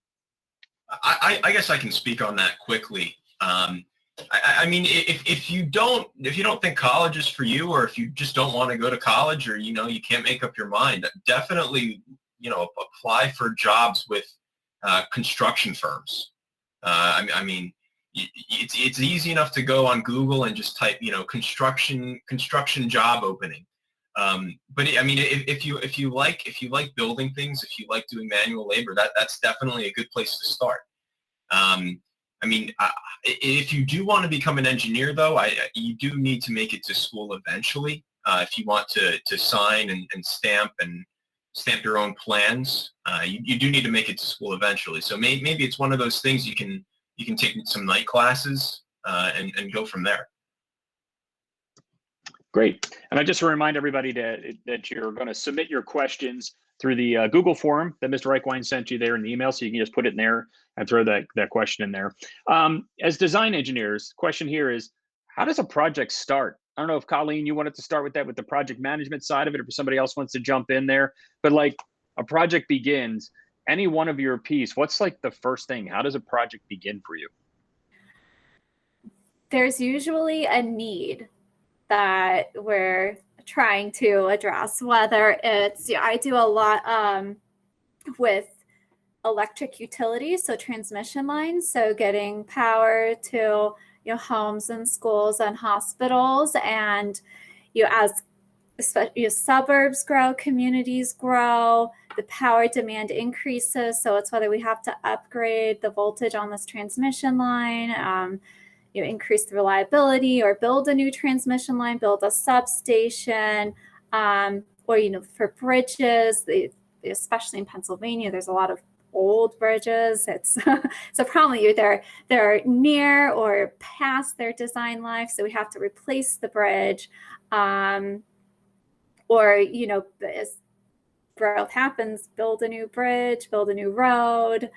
I guess I can speak on that quickly. I mean, if you don't think college is for you, or if you just don't want to go to college, or you can't make up your mind, definitely apply for jobs with construction firms. I mean, it's easy enough to go on Google and just type construction job opening. But I mean, if you like building things, if you like doing manual labor, that's definitely a good place to start. I mean, if you do want to become an engineer, though, you do need to make it to school eventually. If you want to sign and stamp your own plans, you do need to make it to school eventually. So maybe it's one of those things you can take some night classes and go from there. Great. And I just remind everybody that you're going to submit your questions through the Google form that Mr. Reichwein sent you there in the email. So you can just put it in there and throw that question in there. As design engineers, question here is, how does a project start? I don't know if Colleen, you wanted to start with that, with the project management side of it, or if somebody else wants to jump in there. But like a project begins, any one of your piece, what's like the first thing? How does a project begin for you? There's usually a need that we're trying to address, whether it's, I do a lot with electric utilities, so transmission lines, so getting power to homes and schools and hospitals. And as suburbs grow, communities grow, the power demand increases. So it's whether we have to upgrade the voltage on this transmission line, increase the reliability, or build a new transmission line, build a substation, or for bridges, especially in Pennsylvania, there's a lot of old bridges. It's so probably they're near or past their design life, so we have to replace the bridge, or as growth happens, build a new bridge, build a new road.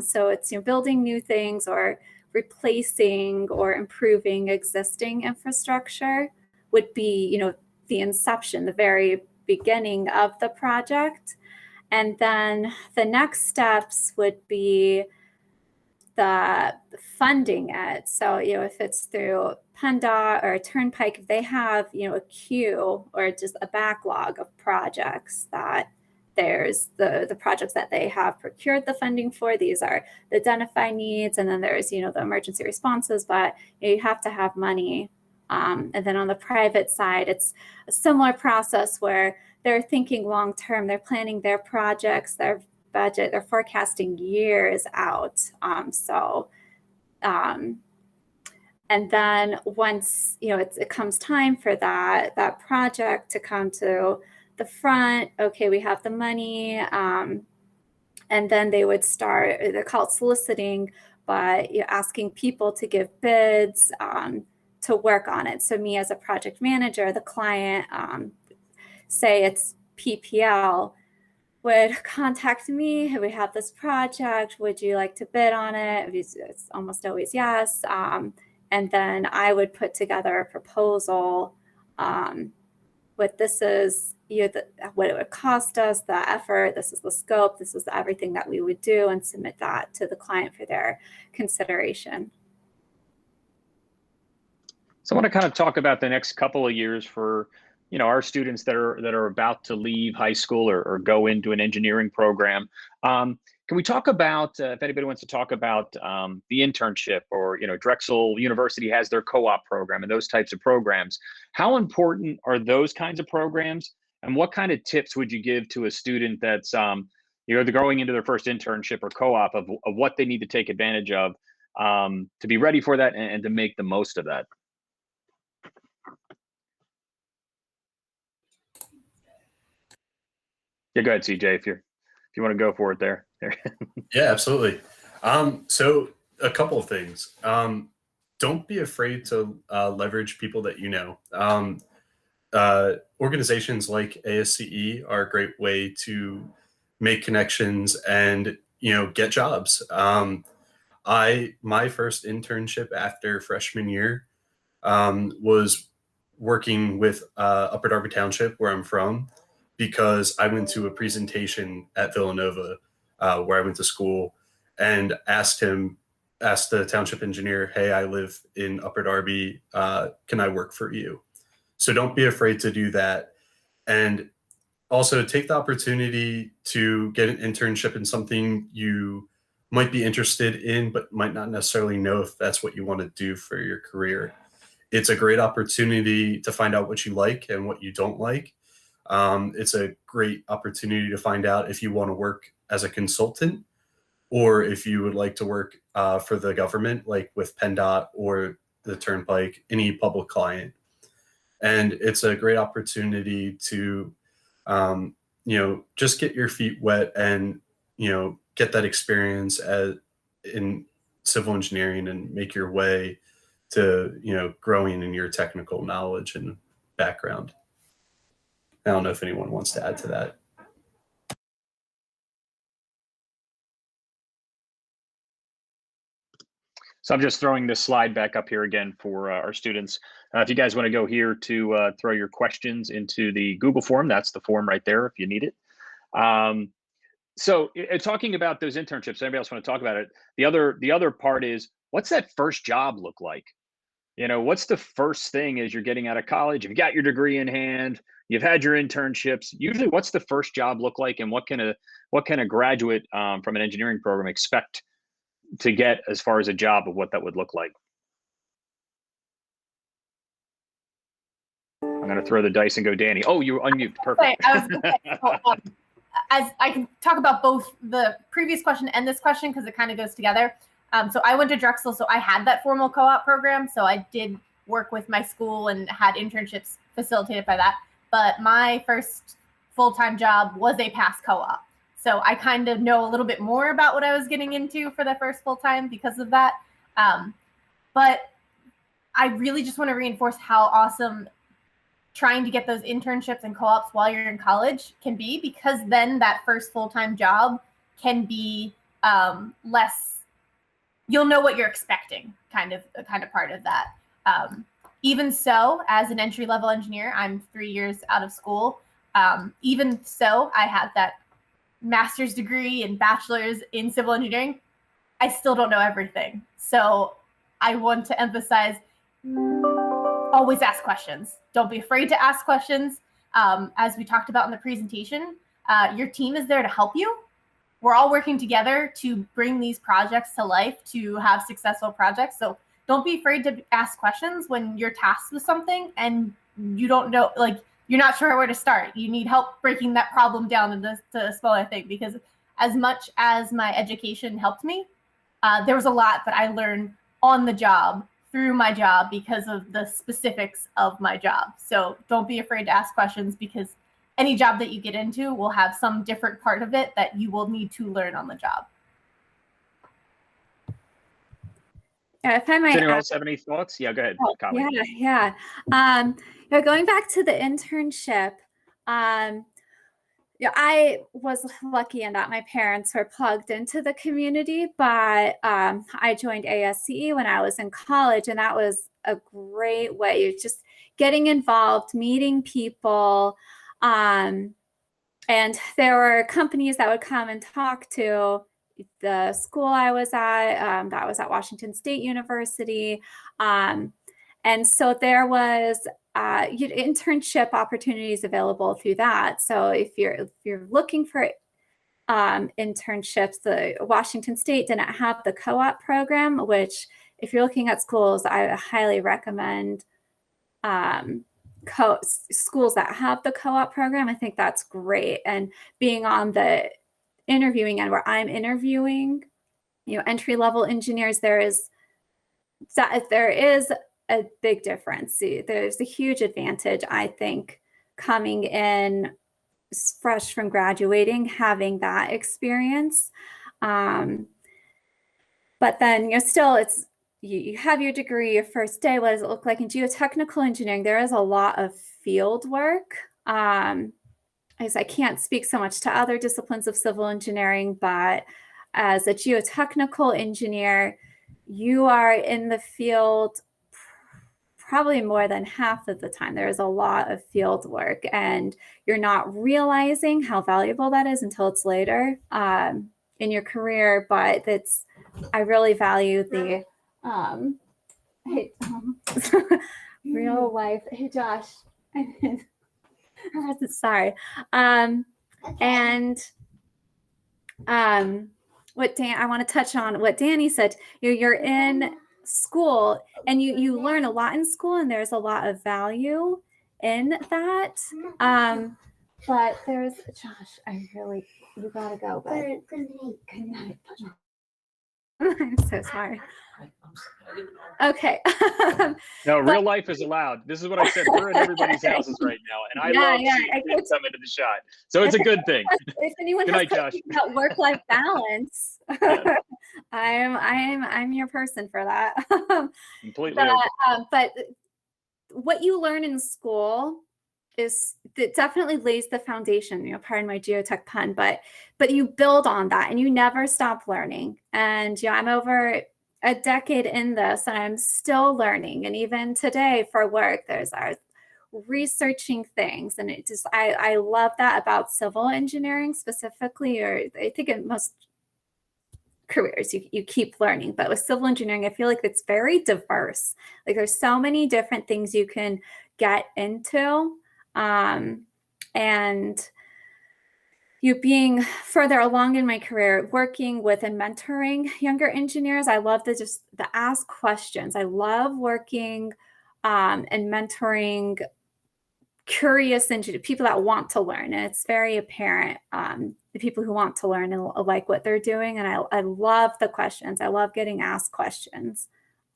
So it's building new things or replacing or improving existing infrastructure would be the inception, the very beginning of the project. And then the next steps would be the funding it. So, if it's through PennDOT or a Turnpike, if they have, a queue or just a backlog of projects, that there's the projects that they have procured the funding for. These are the identified needs, and then there's, the emergency responses, but you have to have money. And then on the private side, it's a similar process where they're thinking long term, they're planning their projects, their budget, they're forecasting years out. And then once it comes time for that project to come to the front, okay, we have the money, and then they would start, they call it soliciting, but asking people to give bids to work on it. So me as a project manager, the client, say it's PPL, would contact me. We have this project. Would you like to bid on it? It's almost always yes. And then I would put together a proposal. What this is, what it would cost us, the effort. This is the scope. This is everything that we would do, and submit that to the client for their consideration. So I want to kind of talk about the next couple of years for our students that are about to leave high school or go into an engineering program. Can we talk about, if anybody wants to talk about the internship, or Drexel University has their co-op program and those types of programs. How important are those kinds of programs, and what kind of tips would you give to a student that's they're going into their first internship or co-op of what they need to take advantage of to be ready for that and to make the most of that? Yeah, go ahead, CJ, if you want to go for it there. Yeah, absolutely. So a couple of things. Don't be afraid to leverage people that you know. Organizations like ASCE are a great way to make connections and get jobs. My first internship after freshman year was working with Upper Darby Township, where I'm from, because I went to a presentation at Villanova, where I went to school, and asked the township engineer, hey, I live in Upper Darby, can I work for you? So don't be afraid to do that. And also take the opportunity to get an internship in something you might be interested in, but might not necessarily know if that's what you want to do for your career. It's a great opportunity to find out what you like and what you don't like. It's a great opportunity to find out if you want to work as a consultant, or if you would like to work for the government, like with PennDOT or the Turnpike, any public client. And it's a great opportunity to, just get your feet wet and, get that experience in civil engineering and make your way to, growing in your technical knowledge and background. I don't know if anyone wants to add to that. So I'm just throwing this slide back up here again for our students. If you guys want to go here to throw your questions into the Google form, that's the form right there if you need it. So talking about those internships, anybody else want to talk about it? The other part is, what's that first job look like? What's the first thing as you're getting out of college? You've got your degree in hand, you've had your internships. Usually, what's the first job look like, and what can a graduate from an engineering program expect to get as far as a job of what that would look like? I'm going to throw the dice and go, Danny. Oh, you unmute. Perfect. As I can talk about both the previous question and this question because it kind of goes together. So I went to Drexel, so I had that formal co-op program. So I did work with my school and had internships facilitated by that. But my first full-time job was a past co-op. So I kind of know a little bit more about what I was getting into for the first full-time because of that. But I really just want to reinforce how awesome trying to get those internships and co-ops while you're in college can be, because then that first full-time job can be less, you'll know what you're expecting, kind of part of that. Even so, as an entry-level engineer, I'm 3 years out of school. Even so, I had that master's degree and bachelor's in civil engineering, I still don't know everything. So I want to emphasize, always ask questions. Don't be afraid to ask questions. As we talked about in the presentation, your team is there to help you. We're all working together to bring these projects to life, to have successful projects. So don't be afraid to ask questions when you're tasked with something and you don't know, like, you're not sure where to start. You need help breaking that problem down into a smaller thing, because as much as my education helped me, there was a lot that I learned on the job, through my job, because of the specifics of my job. So don't be afraid to ask questions, because any job that you get into will have some different part of it that you will need to learn on the job. Yeah, if I might. Does anyone else have any thoughts? Yeah, go ahead. Oh, yeah. Going back to the internship, yeah, I was lucky in that my parents were plugged into the community, but I joined ASCE when I was in college, and that was a great way of just getting involved, meeting people, and there were companies that would come and talk to the school I was at, that was at Washington State University. And so there was internship opportunities available through that. So if you're looking for internships, the Washington State didn't have the co-op program, which if you're looking at schools, I highly recommend schools that have the co-op program. I think that's great. And being on the interviewing end where I'm interviewing, entry-level engineers, there is a big difference. There's a huge advantage, I think, coming in fresh from graduating, having that experience. But then still, you have your degree, your first day. What does it look like in geotechnical engineering? There is a lot of field work. I can't speak so much to other disciplines of civil engineering, but as a geotechnical engineer, you are in the field probably more than half of the time. There is a lot of field work, and you're not realizing how valuable that is until it's later in your career. But I really value the real life. Hey, Josh. Sorry. I want to touch on what Danny said. You're in school and you learn a lot in school, and there's a lot of value in that. But there's Josh, you gotta go. But good night. I'm so sorry. Okay. No, real life is allowed. This is what I said. We're in everybody's houses right now, and I love seeing kids come into the shot. So it's a good thing. If anyone has questions about work-life balance, I'm your person for that. Completely. But what you learn in school that definitely lays the foundation, pardon my geotech pun, but you build on that and you never stop learning. And I'm over a decade in this and I'm still learning. And even today for work, there's our researching things. And I love that about civil engineering specifically, or I think in most careers you keep learning, but with civil engineering, I feel like it's very diverse. Like there's so many different things you can get into. And you being further along in my career, working with and mentoring younger engineers, I love the ask questions. I love working and mentoring curious engineers, people that want to learn. And it's very apparent, the people who want to learn and like what they're doing. And I love the questions. I love getting asked questions.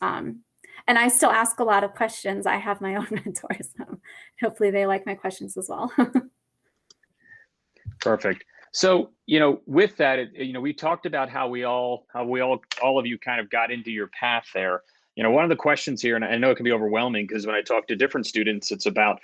And I still ask a lot of questions. I have my own mentors. So hopefully they like my questions as well. Perfect. So, with that, we talked about how all of you kind of got into your path there. One of the questions here, and I know it can be overwhelming because when I talk to different students, it's about,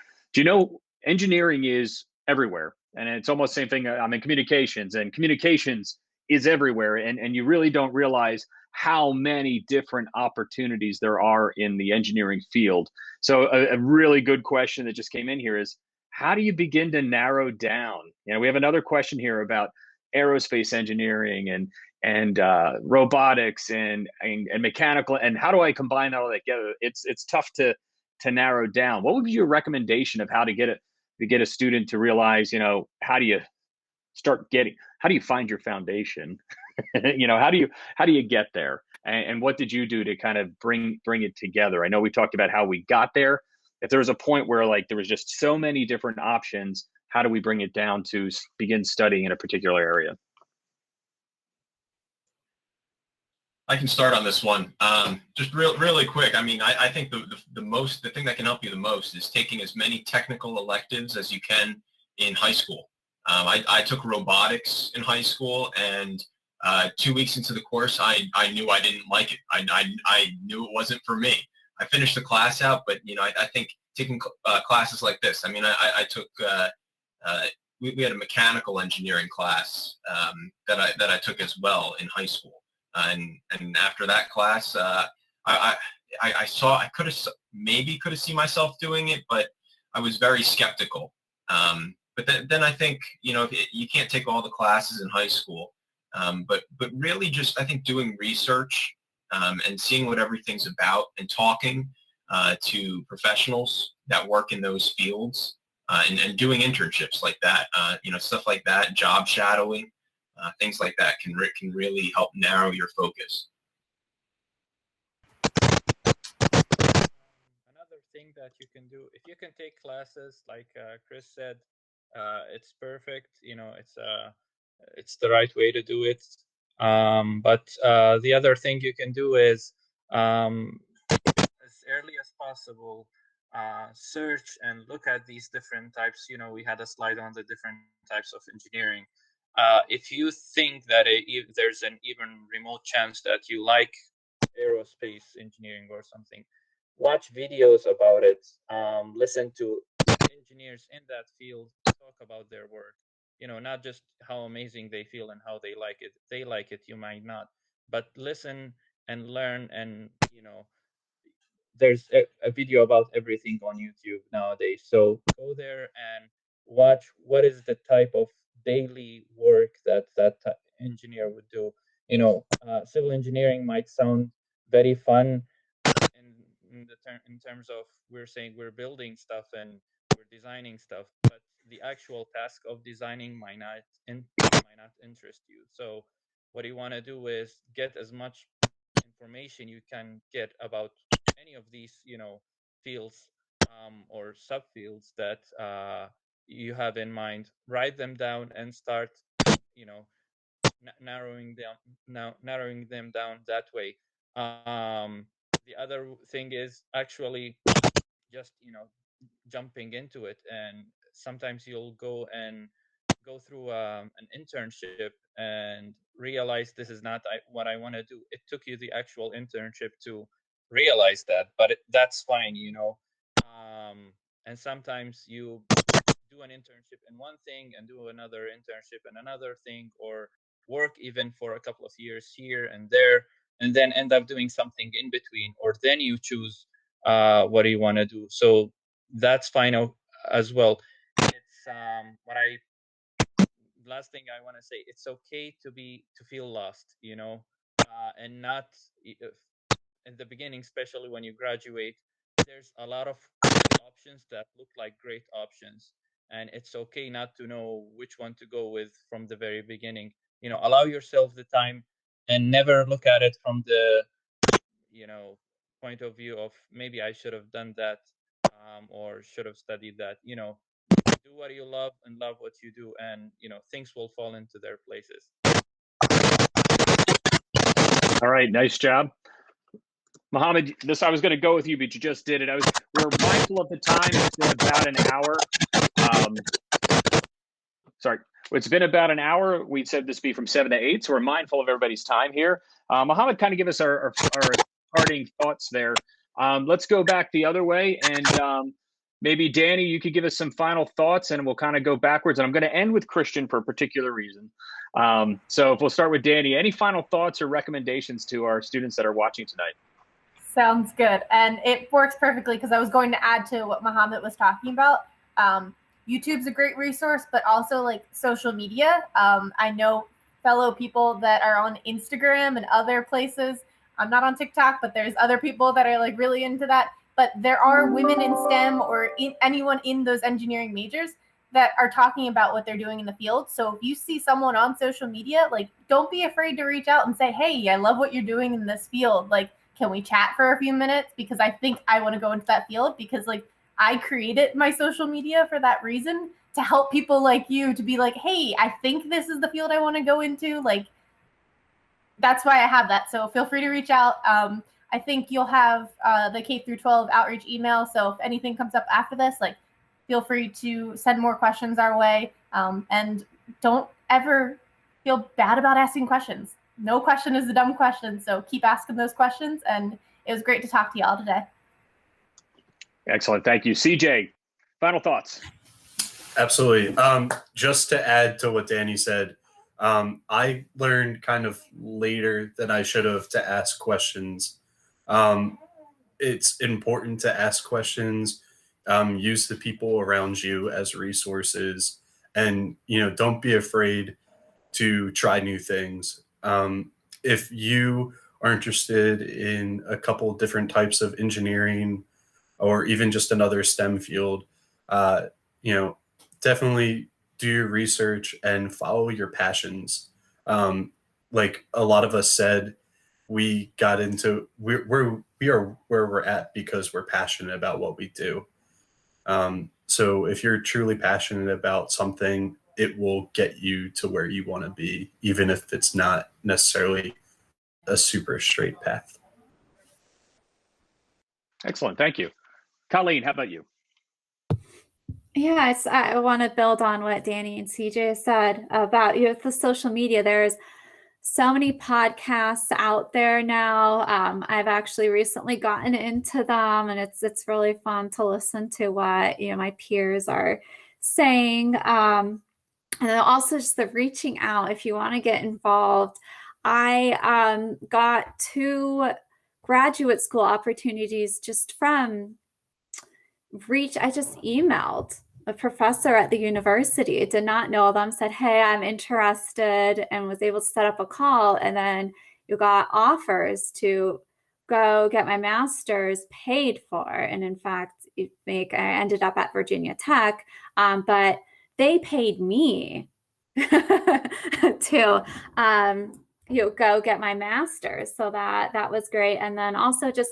engineering is everywhere. And it's almost the same thing. I'm in communications, and communications is everywhere. And you really don't realize how many different opportunities there are in the engineering field. So a really good question that just came in here is, how do you begin to narrow down? We have another question here about aerospace engineering and robotics and mechanical, and how do I combine all that together? It's tough to narrow down. What would be your recommendation of how to get a student to realize, how do you find your foundation? How do you get there? And what did you do to kind of bring it together? I know we talked about how we got there. If there was a point where like there was just so many different options, how do we bring it down to begin studying in a particular area? I can start on this one. Just really quick. I mean, I think the thing that can help you the most is taking as many technical electives as you can in high school. I took robotics in high school, and 2 weeks into the course, I knew I didn't like it. I knew it wasn't for me. I finished the class out, but I think taking classes like this. I mean, I took we had a mechanical engineering class that I took as well in high school, and after that class, I saw I could have seen myself doing it, but I was very skeptical. But then I think you can't take all the classes in high school, but really just I think doing research and seeing what everything's about and talking to professionals that work in those fields and doing internships like that, stuff like that, job shadowing, things like that can really help narrow your focus. Another thing that you can do, if you can take classes like Chris said, it's perfect. It's the right way to do it. But the other thing you can do is as early as possible, search and look at these different types. We had a slide on the different types of engineering. If you think that there's an even remote chance that you like aerospace engineering or something, watch videos about it, listen to engineers in that field talk about their work, not just how amazing they feel and how they like it. They like it, you might not, but listen and learn. And there's a video about everything on YouTube nowadays, so go there and watch what is the type of daily work that engineer would do. Civil engineering might sound very fun in terms of we're saying we're building stuff and we're designing stuff, but the actual task of designing might not interest you. So what you want to do is get as much information you can get about any of these fields or subfields that you have in mind. Write them down and start narrowing them down that way. The other thing is actually just jumping into it, and sometimes you'll go through an internship and realize this is not what I want to do. It took you the actual internship to realize that, but that's fine. And sometimes you do an internship in one thing and do another internship in another thing, or work even for a couple of years here and there, and then end up doing something in between, or then you choose what do you want to do. So that's fine as well. It's last thing I want to say, it's okay to feel lost, and not in the beginning, especially when you graduate. There's a lot of options that look like great options, and it's okay not to know which one to go with from the very beginning. Allow yourself the time and never look at it from the point of view of maybe I should have done that or should have studied that. Do what you love and love what you do, and things will fall into their places. All right, nice job, Mohammed. I was going to go with you, but you just did it. We're mindful of the time. It's been about an hour. It's been about an hour. We said this be from 7 to 8, so we're mindful of everybody's time here. Mohammed, kind of give us our parting thoughts there. Let's go back the other way, and maybe Danny, you could give us some final thoughts, and we'll kind of go backwards. And I'm going to end with Christian for a particular reason. So if we'll start with Danny, any final thoughts or recommendations to our students that are watching tonight? Sounds good. And it works perfectly because I was going to add to what Mohammed was talking about. YouTube's a great resource, but also like social media. I know fellow people that are on Instagram and other places. I'm not on TikTok, but there's other people that are like really into that. But there are women in STEM or anyone in those engineering majors that are talking about what they're doing in the field. So if you see someone on social media, like, don't be afraid to reach out and say, hey, I love what you're doing in this field. Like, can we chat for a few minutes? Because I think I want to go into that field, because like I created my social media for that reason, to help people like you to be like, hey, I think this is the field I want to go into. Like, that's why I have that. So feel free to reach out. I think you'll have the K through 12 outreach email. So if anything comes up after this, like, feel free to send more questions our way. And don't ever feel bad about asking questions. No question is a dumb question. So keep asking those questions. And it was great to talk to y'all today. Excellent. Thank you. CJ, final thoughts. Absolutely. Just to add to what Danny said, I learned kind of later than I should have to ask questions. It's important to ask questions. Use the people around you as resources, and don't be afraid to try new things. If you are interested in a couple different types of engineering, or even just another STEM field, definitely do your research and follow your passions. Like a lot of us said, we got into we are where we're at because we're passionate about what we do. So if you're truly passionate about something, it will get you to where you want to be, even if it's not necessarily a super straight path. Excellent. Thank you. Colleen, how about you? Yeah, I want to build on what Danny and CJ said about the social media. There's so many podcasts out there now. I've actually recently gotten into them, and it's really fun to listen to what my peers are saying. And then also just the reaching out if you want to get involved. I got 2 graduate school opportunities just from I just emailed a professor at the university. I did not know them, said, hey, I'm interested, and was able to set up a call. And then you got offers to go get my master's paid for. And in fact, I ended up at Virginia Tech, but they paid me to go get my master's. So that was great. And then also just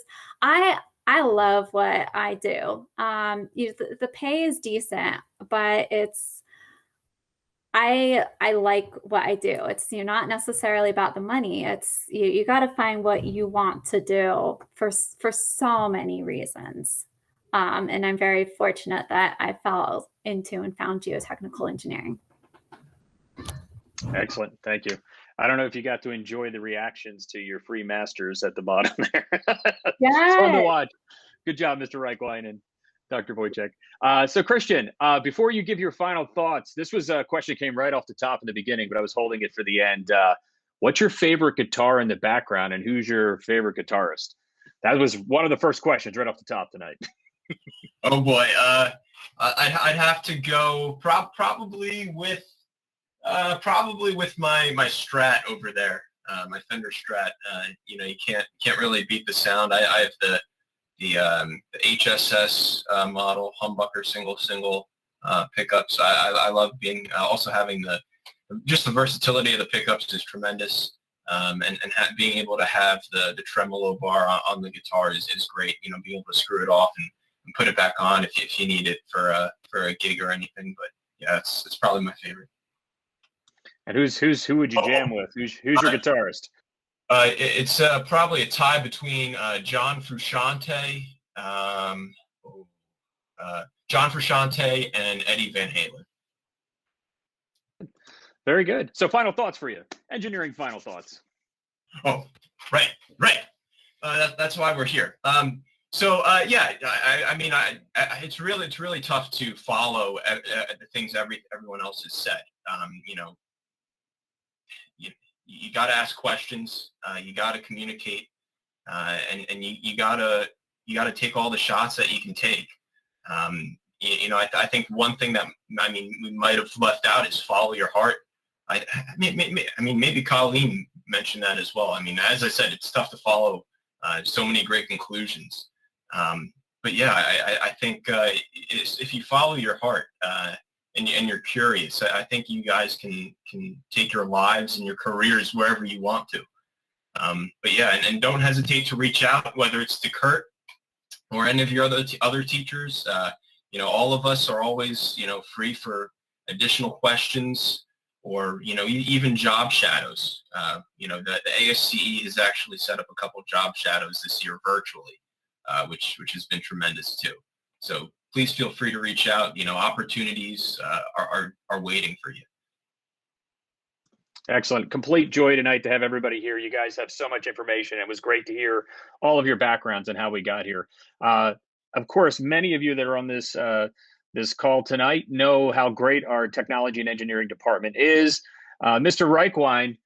I love what I do. The pay is decent, but I like what I do. It's not necessarily about the money. It's you got to find what you want to do for so many reasons. And I'm very fortunate that I fell into and found geotechnical engineering. Excellent. Thank you. I don't know if you got to enjoy the reactions to your free masters at the bottom there. Yeah. Fun to watch. Good job, Mr. Reichwein and Dr. Wojcik. So Christian, before you give your final thoughts, this was a question that came right off the top in the beginning, but I was holding it for the end. What's your favorite guitar in the background, and who's your favorite guitarist? That was one of the first questions right off the top tonight. Oh boy, I'd have to go probably with my Strat over there, my Fender Strat. You can't really beat the sound. I have the HSS model humbucker single pickups. I love also having the versatility of the pickups is tremendous. And being able to have the tremolo bar on the guitar is great. Being able to screw it off and put it back on if you need it for a gig or anything. But yeah, it's probably my favorite. And who would you jam with? Who's your guitarist? It's probably a tie between John Frusciante, and Eddie Van Halen. Very good. So final thoughts for you. Engineering final thoughts. Oh, right. That's why we're here. It's really tough to follow the things everyone else has said. You got to ask questions. You got to communicate, and you got to take all the shots that you can take. I think one thing that, we might have left out is follow your heart. I mean, maybe Colleen mentioned that as well. I mean, as I said, it's tough to follow so many great conclusions. But yeah, I think if you follow your heart and you're curious, I think you guys can take your lives and your careers wherever you want to. But yeah, and don't hesitate to reach out, whether it's to Kurt or any of your other teachers. All of us are always, free for additional questions or, even job shadows. The ASCE has actually set up a couple job shadows this year virtually, which has been tremendous too. So please feel free to reach out. Opportunities are waiting for you. Excellent. Complete joy tonight to have everybody here. You guys have so much information. It was great to hear all of your backgrounds and how we got here. Of course, many of you that are on this this call tonight know how great our technology and engineering department is. Mr. Reichwein,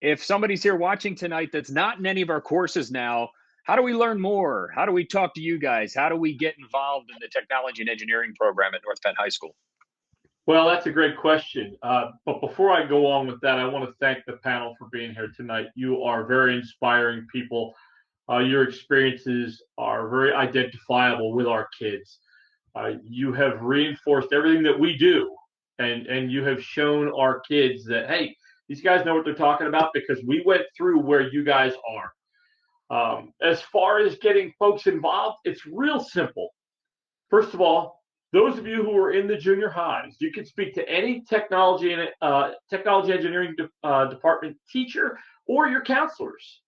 if somebody's here watching tonight that's not in any of our courses now, how do we learn more? How do we talk to you guys? How do we get involved in the technology and engineering program at North Penn High School? Well, that's a great question. But before I go on with that, I want to thank the panel for being here tonight. You are very inspiring people. Your experiences are very identifiable with our kids. You have reinforced everything that we do, and you have shown our kids that, hey, these guys know what they're talking about because we went through where you guys are. As far as getting folks involved, it's real simple. First of all, those of you who are in the junior highs, you can speak to any technology and technology engineering department teacher or your counselors.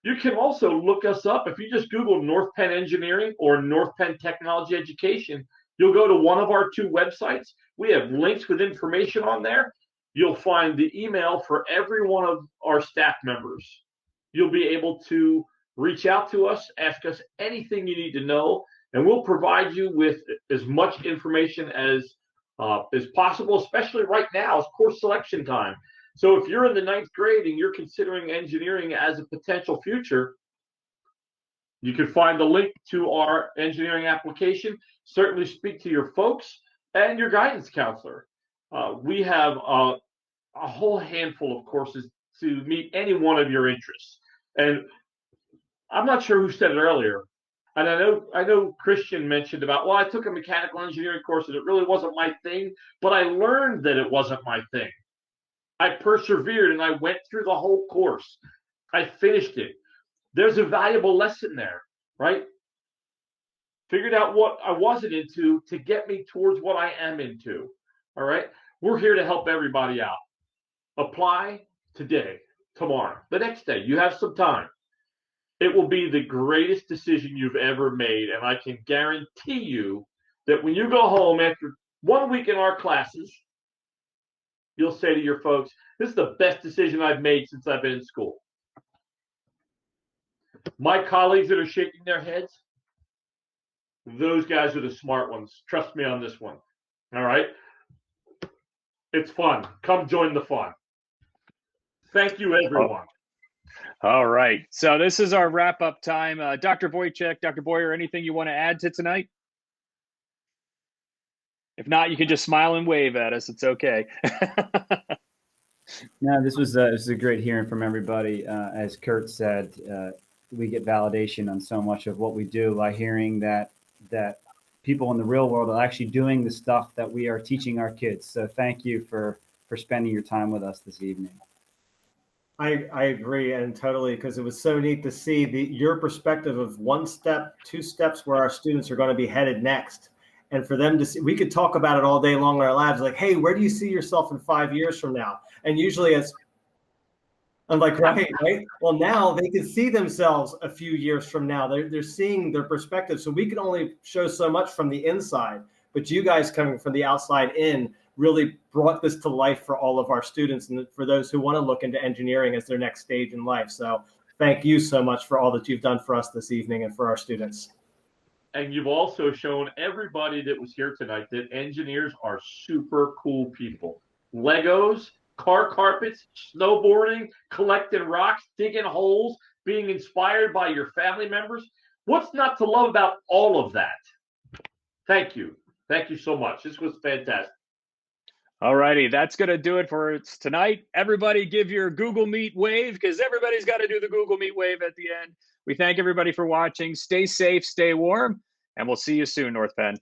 You can also look us up. If you just Google North Penn Engineering or North Penn Technology Education, you'll go to one of our two websites. We have links with information on there. You'll find the email for every one of our staff members. You'll be able to reach out to us, ask us anything you need to know, and we'll provide you with as much information as possible, especially right now. It's course selection time. So if you're in the 9th grade and you're considering engineering as a potential future, you can find the link to our engineering application. Certainly speak to your folks and your guidance counselor. We have a whole handful of courses to meet any one of your interests. And I'm not sure who said it earlier, and I know Christian mentioned about, well, I took a mechanical engineering course and it really wasn't my thing, but I learned that it wasn't my thing. I persevered and I went through the whole course. I finished it. There's a valuable lesson there, right? Figured out what I wasn't into to get me towards what I am into, all right? We're here to help everybody out. Apply today, tomorrow, the next day. You have some time. It will be the greatest decision you've ever made, and I can guarantee you that when you go home after 1 week in our classes, you'll say to your folks, this is the best decision I've made since I've been in school. My colleagues that are shaking their heads, those guys are the smart ones. Trust me on this one. All right? It's fun. Come join the fun. Thank you, everyone. All right. So this is our wrap-up time. Dr. Wojcik, Dr. Boyer, anything you want to add to tonight? If not, you can just smile and wave at us. It's okay. No, this was a great hearing from everybody. As Kurt said, we get validation on so much of what we do by hearing that people in the real world are actually doing the stuff that we are teaching our kids. So thank you for spending your time with us this evening. I agree, and totally, because it was so neat to see your perspective of 1 step, 2 steps where our students are going to be headed next. And for them to see, we could talk about it all day long in our labs, like, hey, where do you see yourself in 5 years from now? And usually I'm like, right? Well, now they can see themselves a few years from now. They're seeing their perspective. So we can only show so much from the inside, but you guys coming from the outside in really brought this to life for all of our students and for those who want to look into engineering as their next stage in life. So thank you so much for all that you've done for us this evening and for our students. And you've also shown everybody that was here tonight that engineers are super cool people. Legos, car carpets, snowboarding, collecting rocks, digging holes, being inspired by your family members. What's not to love about all of that? Thank you. Thank you so much. This was fantastic. All righty, that's going to do it for us tonight. Everybody give your Google Meet wave, because everybody's got to do the Google Meet wave at the end. We thank everybody for watching. Stay safe, stay warm, and we'll see you soon, North Penn.